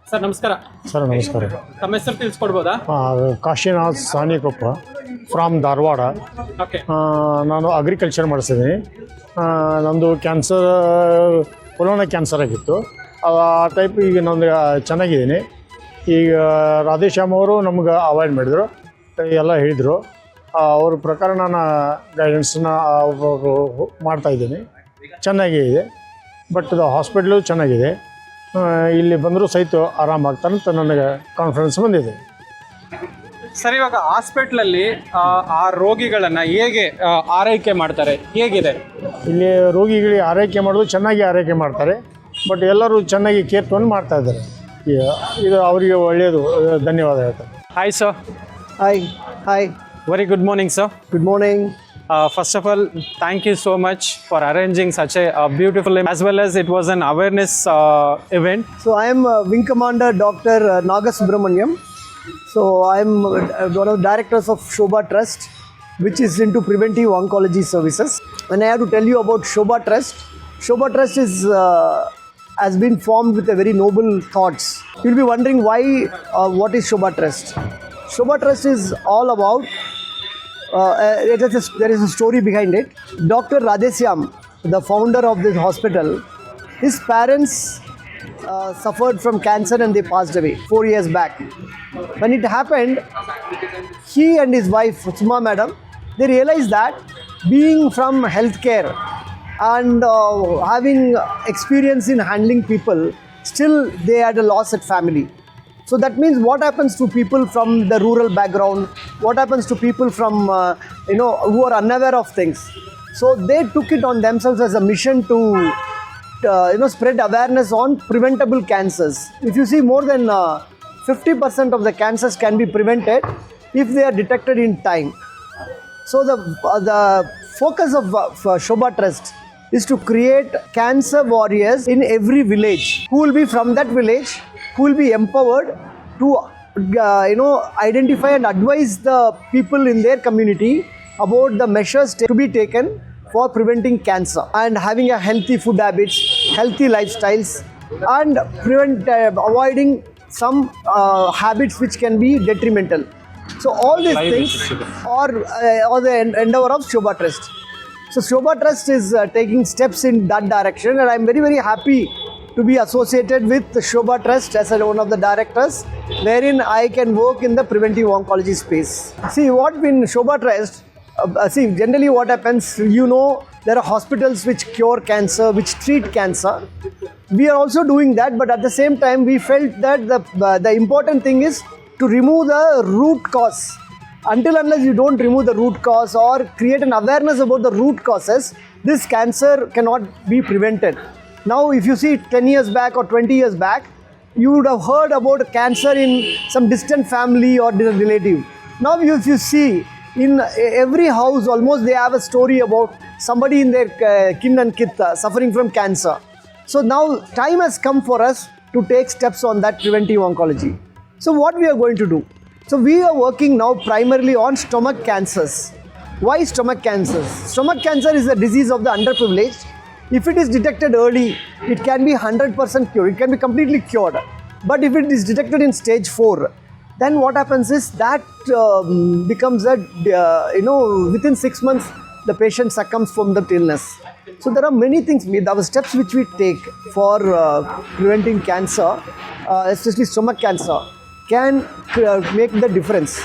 Sir ನಮಸ್ಕಾರ. Sir ನಮಸ್ಕಾರ. ತಮ್ಮ ಹೆಸರು ತಿಳಿಸ್ಕೊಡ್ಬೋದಾ? Kashinath Sanikoppa from Dharwad. Okay. ನಾನು agriculture ಮಾಡಿಸಿದ್ದೀನಿ. ನಂದು cancer corona cancer ಆಗಿತ್ತು. ಆ type ಈಗ ನಾನು ಚೆನ್ನಾಗಿದ್ದೀನಿ. ಈಗ ರಾಧೇಶ್ಯಾಮ್ ಅವರು ನಮ್ಗೆ ಅವಾಯ್ಡ್ ಮಾಡಿದರು, ಎಲ್ಲ ಹೇಳಿದರು. ಅವ್ರ ಪ್ರಕಾರ ನಾನು ಗೈಡೆನ್ಸನ್ನ ಮಾಡ್ತಾಯಿದ್ದೀನಿ. ಚೆನ್ನಾಗೇ ಇದೆ. ಬಟ್ ಹಾಸ್ಪಿಟ್ಲು ಚೆನ್ನಾಗಿದೆ. ಇಲ್ಲಿ ಬಂದರೂ ಸಹಿತ ಆರಾಮಾಗ್ತಾನಂತ ನನಗೆ ಕಾನ್ಫಿಡೆನ್ಸ್ ಬಂದಿದೆ. ಸರ್, ಇವಾಗ ಹಾಸ್ಪಿಟ್ಲಲ್ಲಿ ಆ ರೋಗಿಗಳನ್ನು ಹೇಗೆ ಆರೈಕೆ ಮಾಡ್ತಾರೆ, ಹೇಗಿದೆ? ಇಲ್ಲಿ ರೋಗಿಗಳಿಗೆ ಆರೈಕೆ ಮಾಡೋದು ಚೆನ್ನಾಗಿ ಆರೈಕೆ ಮಾಡ್ತಾರೆ. ಬಟ್ ಎಲ್ಲರೂ ಚೆನ್ನಾಗಿ ಕೇರ್ ತೊಗೊಂಡು ಮಾಡ್ತಾಯಿದ್ದಾರೆ. ಇದು ಅವರಿಗೆ ಒಳ್ಳೆಯದು. ಧನ್ಯವಾದ ಹೇಳ್ತಾರೆ. Hi sir. Hi. Very good morning, sir. Good morning. First of all, thank you so much for arranging such a beautiful event, as well as it was an awareness event. So I am Wing Commander Dr. Naga Subramaniam. So I am one of the directors of Shobha Trust, which is into preventive oncology services. And I have to tell you about Shobha Trust. Shobha Trust has been formed with a very noble thoughts. You'll be wondering why, what is Shobha Trust? Shobha Trust is all about, there is a story behind it. Dr. Radhesyam, the founder of this hospital, his parents suffered from cancer and they passed away 4 years back. When it happened, he and his wife, Suma madam, they realized that being from healthcare and having experience in handling people, still they had a loss at family. So that means what happens to people from the rural background, what happens to people from, who are unaware of things. So they took it on themselves as a mission to, spread awareness on preventable cancers. If you see, more than 50% of the cancers can be prevented if they are detected in time. So the focus of Shobha Trust is to create cancer warriors in every village who will be from that village, who will be empowered to identify and advise the people in their community about the measures to be taken for preventing cancer and having a healthy food habits, healthy lifestyles, and avoiding some habits which can be detrimental. So all these things are the endeavor of Shobha Trust. So Shobha Trust is taking steps in that direction, and I am very, very happy to be associated with Shobha Trust as one of the directors, wherein I can work in the preventive oncology space. See, what in Shobha Trust, generally what happens, there are hospitals which cure cancer, which treat cancer. We are also doing that, but at the same time, we felt that the important thing is to remove the root cause. Until unless you don't remove the root cause or create an awareness about the root causes, this cancer cannot be prevented. Now, if you see 10 years back or 20 years back, you would have heard about cancer in some distant family or relative. Now, if you see, in every house, almost they have a story about somebody in their kin and kith suffering from cancer. So now, time has come for us to take steps on that preventive oncology. So what we are going to do? So we are working now primarily on stomach cancers. Why stomach cancers? Stomach cancer is a disease of the underprivileged. If it is detected early, it can be 100% cured. It can be completely cured. But if it is detected in stage 4, then what happens is that becomes within 6 months, the patient succumbs from the illness. So there are many things, our steps which we take for preventing cancer, especially stomach cancer, can make the difference.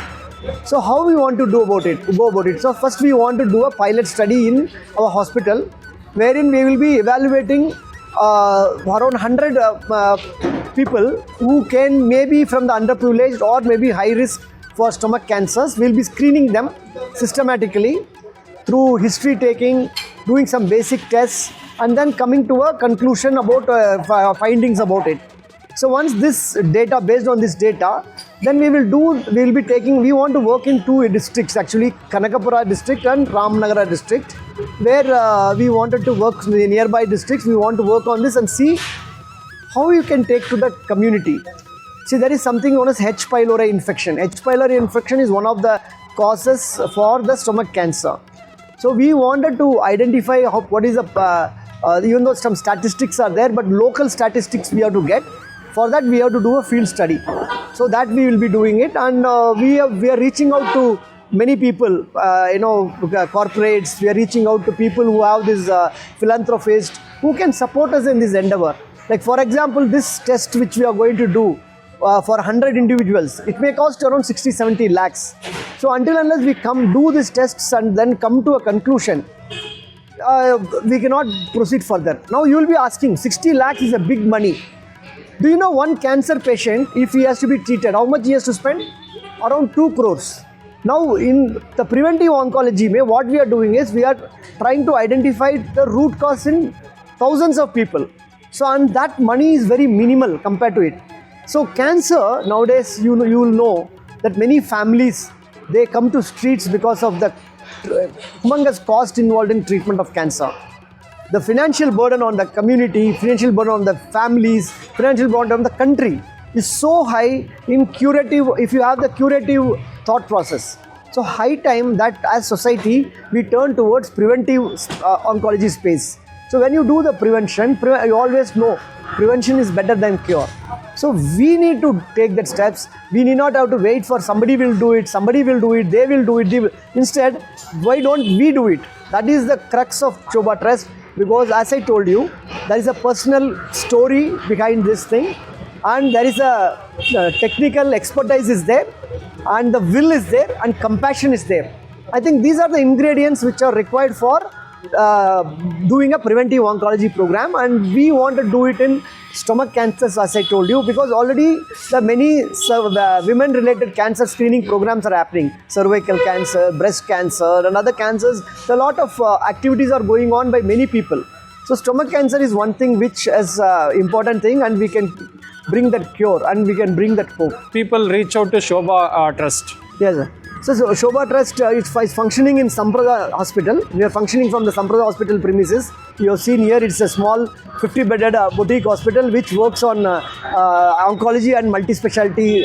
So how we want to go about it? So first we want to do a pilot study in our hospital, wherein we will be evaluating around 100 people who can maybe from the underprivileged or maybe high risk for stomach cancers. We'll be screening them systematically through history taking, doing some basic tests, and then coming to a conclusion about findings about it. So once this data, based on this data, then we want to work in two districts actually, Kanakapura district and Ramnagara district, where we wanted to work in the nearby districts. We want to work on this and see how you can take to the community. See, there is something known as H. pylori infection. H. pylori infection is one of the causes for the stomach cancer. So we wanted to identify what is even though some statistics are there, but local statistics we have to get. For that we have to do a field study. So that we will be doing it, and we are reaching out to many people, corporates. We are reaching out to people who have this philanthropists who can support us in this endeavor. Like for example, this test which we are going to do for 100 individuals, it may cost around 60-70 lakhs. So until unless we do these tests and then come to a conclusion, we cannot proceed further. Now you will be asking, 60 lakhs is a big money. Do you know one cancer patient, if he has to be treated, how much he has to spend? Around 2 crores. Now in the preventive oncology, what we are doing is we are trying to identify the root cause in thousands of people. So and that money is very minimal compared to it. So cancer, nowadays you will know that many families, they come to streets because of the humongous cost involved in treatment of cancer. The financial burden on the community, financial burden on the families, financial burden on the country is so high in curative, if you have the curative thought process. So high time that as society, we turn towards preventive oncology space. So when you do the prevention, you always know prevention is better than cure. So we need to take that steps. We need not have to wait for somebody will do it, they will do it. Instead, why don't we do it? That is the crux of Shobha Trust. Because as I told you, there is a personal story behind this thing, and there is a technical expertise is there, and the will is there, and compassion is there. I think these are the ingredients which are required for doing a preventive oncology program, and we want to do it in stomach cancers, as I told you, because already the many women related cancer screening programs are happening. Cervical cancer, breast cancer and other cancers. A lot of activities are going on by many people. So stomach cancer is one thing which is important thing, and we can bring that cure and we can bring that hope. People reach out to Shobha Trust. Yes, sir. So Shobha Trust is functioning in Samprada Hospital. We are functioning from the Samprada Hospital premises. You have seen here, it's a small 50-bedded boutique hospital which works on oncology and multi-specialty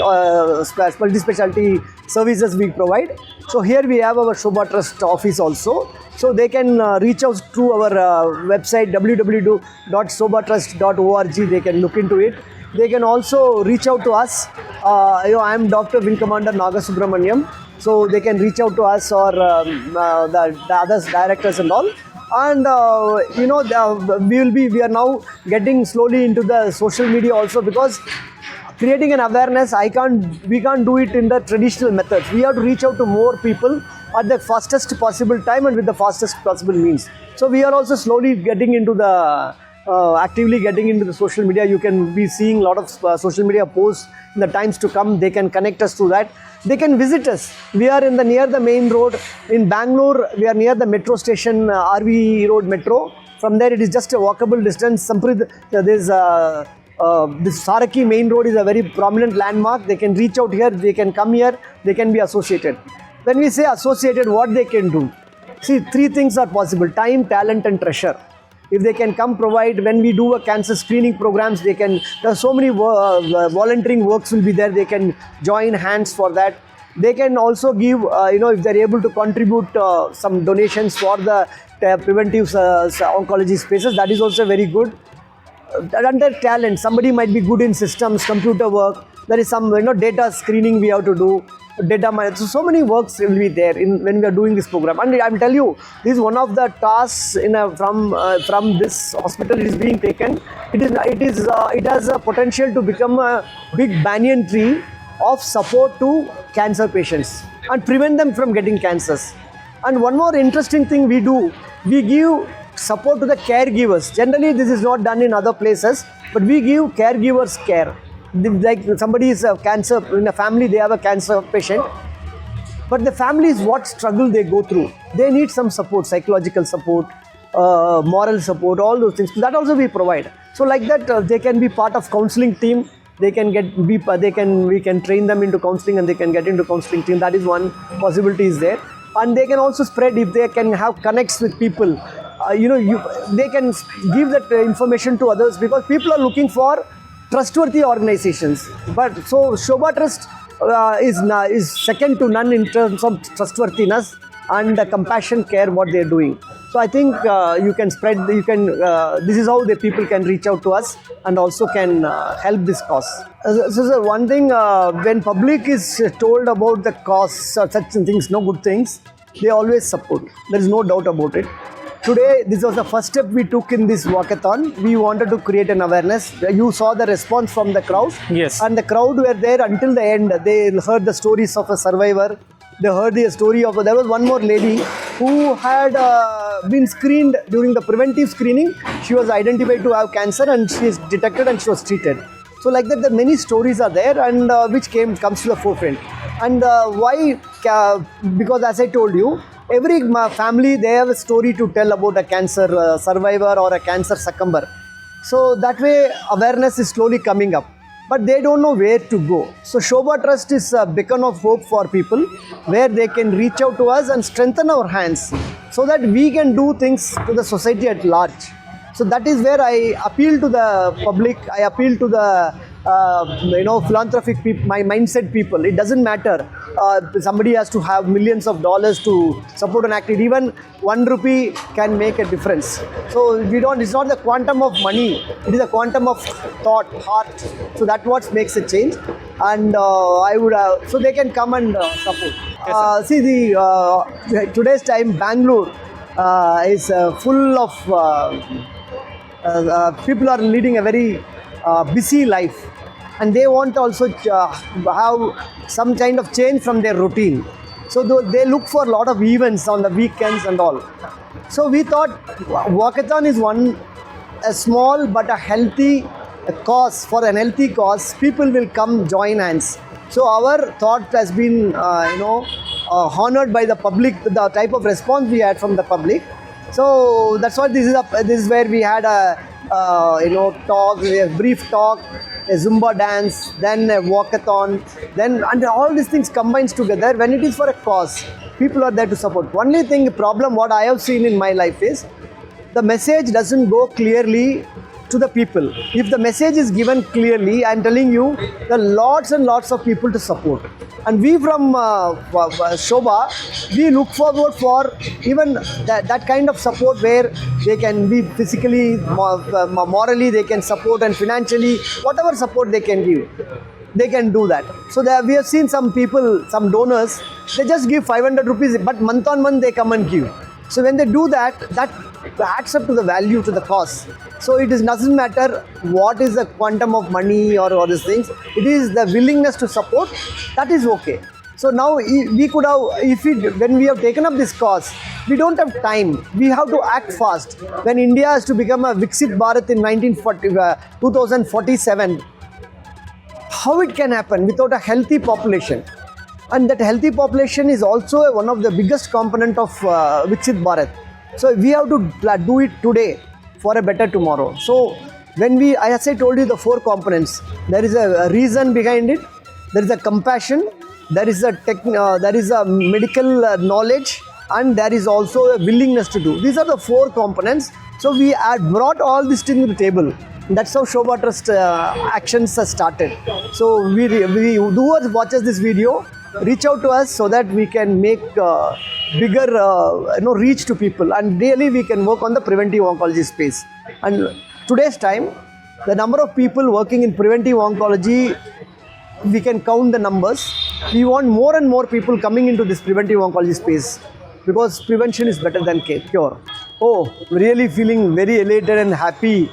services we provide. So here we have our Shobha Trust office also. So they can reach out to our website www.shobhatrust.org. They can look into it. They can also reach out to us. I am Dr. Wing Commander Naga Subramaniam. So they can reach out to us or the other directors and all. And we are now getting slowly into the social media also, because creating an awareness, we can't do it in the traditional methods. We have to reach out to more people at the fastest possible time and with the fastest possible means. So we are also slowly getting into the actively getting into the social media. You can be seeing a lot of social media posts in the times to come. They can connect us to that. They can visit us. We are near the main road. In Bangalore, we are near the metro station, RV Road Metro. From there, it is just a walkable distance. This Saraki main road is a very prominent landmark. They can reach out here. They can come here. They can be associated. When we say associated, what they can do? See, 3 things are possible: time, talent and treasure. If they can come provide, when we do a cancer screening programs, there are so many volunteering works will be there. They can join hands for that. They can also give, if they're able to contribute some donations for the preventive oncology spaces, that is also very good. Under talent, somebody might be good in systems, computer work. There is some data screening we have to do. data management. So many works will be there when we are doing this program. And I'm telling you, this is one of the tasks from this hospital is being taken. It has a potential to become a big banyan tree of support to cancer patients and prevent them from getting cancers. And one more interesting thing we do, we give support to the caregivers. Generally, this is not done in other places, but we give caregivers care. Like somebody is a cancer, in a family they have a cancer patient, but the family is what struggle they go through. They need some support, psychological support, moral support, all those things. That also we provide. So like that, they can be part of counseling team. We can train them into counseling and they can get into counseling team. That is one possibility is there. And they can also spread if they can have connects with people. They can give that information to others because people are looking for trustworthy organizations. But so Shobha Trust is second to none in terms of trustworthiness and compassion care what they are doing. So I think you can spread, this is how the people can reach out to us and also can help this cause. So one thing, when public is told about the cause or such things, no good things, they always support. There is no doubt about it. Today, this was the first step we took in this walkathon. We wanted to create an awareness. You saw the response from the crowd. Yes. And the crowd were there until the end. They heard the stories of a survivor. They heard the story of, there was one more lady who had been screened during the preventive screening. She was identified to have cancer and she is detected and she was treated. So like that, the many stories are there and which comes to the forefront. And why? Because as I told you, every family, they have a story to tell about a cancer survivor or a cancer succumber. So that way, awareness is slowly coming up. But they don't know where to go. So Shobha Trust is a beacon of hope for people where they can reach out to us and strengthen our hands so that we can do things to the society at large. So that is where I appeal to the public, I appeal to the philanthropic people, my mindset people. It doesn't matter. Somebody has to have millions of dollars to support an activity. Even 1 rupee can make a difference. So it's not the quantum of money. It is the quantum of thought, heart. So that's what makes a change. And so they can come and support. Today's time, Bangalore is full of people are leading a very busy life. And they want also have some kind of change from their routine. So they look for a lot of events on the weekends and all. So we thought walkathon is a small but a healthy cause. For an healthy cause, people will come join hands. So our thought has been honored by the public, the type of response we had from the public. So that's why this is where we had a talk, a brief talk, a Zumba dance, then a walkathon, and all these things combines together. When it is for a cause, people are there to support. Only problem what I have seen in my life is the message doesn't go clearly to the people. If the message is given clearly, I'm telling you, there are lots and lots of people to support. And we from Shobha, we look forward for even that kind of support where they can be physically, morally, they can support, and financially, whatever support they can give, they can do that. So we have seen some people, some donors, they just give 500 rupees, but month on month they come and give. So when they do that, that adds up to the value to the cause. So it doesn't matter what is the quantum of money or all these things. It is the willingness to support. That is okay. So now we could have, when we have taken up this cause, we don't have time. We have to act fast. When India has to become a Viksit Bharat in 2047, how it can happen without a healthy population? And that healthy population is also one of the biggest component of Viksit Bharat. So we have to do it today for a better tomorrow. So when as I told you, the 4 components, there is a reason behind it, there is a compassion, there is a medical knowledge, and there is also a willingness to do. These are the 4 components. So we brought all this to the table. That's how Shobha Trust actions have started. So whoever watches this video, reach out to us so that we can make bigger reach to people, and really we can work on the preventive oncology space. And today's time, the number of people working in preventive oncology we can count the numbers. We want more and more people coming into this preventive oncology space because prevention is better than cure. Oh, really feeling very elated and happy.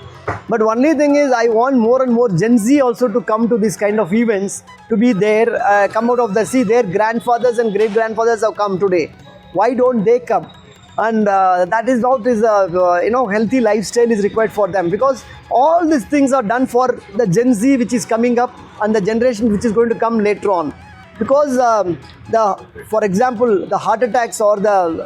But only thing is, I want more and more Gen Z also to come to this kind of events, to be there, come out of the sea. Their grandfathers and great grandfathers have come today. Why don't they come? And that is what is healthy lifestyle is required for them, because all these things are done for the Gen Z which is coming up and the generation which is going to come later on. Because for example, the heart attacks or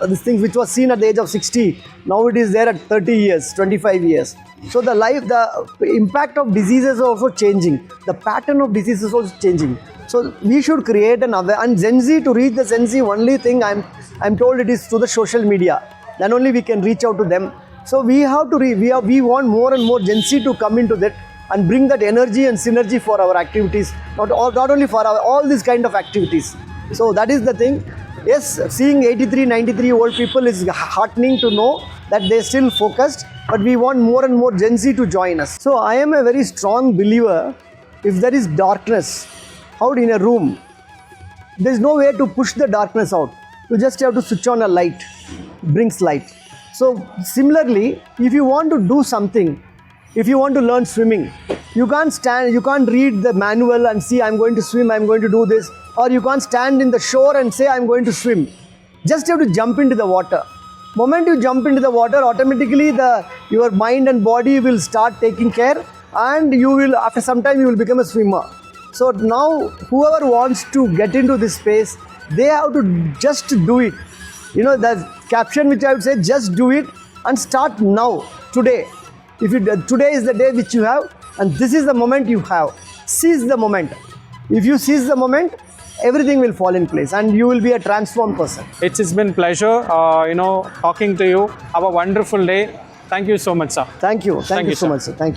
these things which was seen at the age of 60, now it is there at 30 years, 25 years. So the impact of diseases is also changing. The pattern of diseases is also changing. So we should create and Gen Z, to reach the Gen Z, only thing I'm told it is through the social media. Then only we can reach out to them. So we have to we want more and more Gen Z to come into that and bring that energy and synergy for our activities, not only for all these kind of activities. So that is the thing. Yes, seeing 83, 93 old people is heartening to know that they're still focused, but we want more and more Gen Z to join us. So I am a very strong believer, if there is darkness out in a room, there is no way to push the darkness out. You just have to switch on a light, it brings light. So similarly, if you want to do something, if you want to learn swimming, you can't read the manual and see I'm going to swim, I'm going to do this, or you can't stand in the shore and say I'm going to swim. Just have to jump into the water. Moment you jump into the water, automatically your mind and body will start taking care, and you will, after some time, you will become a swimmer. So now whoever wants to get into this space, they have to just do it. The caption which I would say, just do it and start now, today. Today is the day which you have, and this is the moment you have. Seize the moment. If you seize the moment, everything will fall in place and you will be a transformed person. It's been pleasure, talking to you. Have a wonderful day. Thank you so much, sir. Thank you so much, sir. Thank you.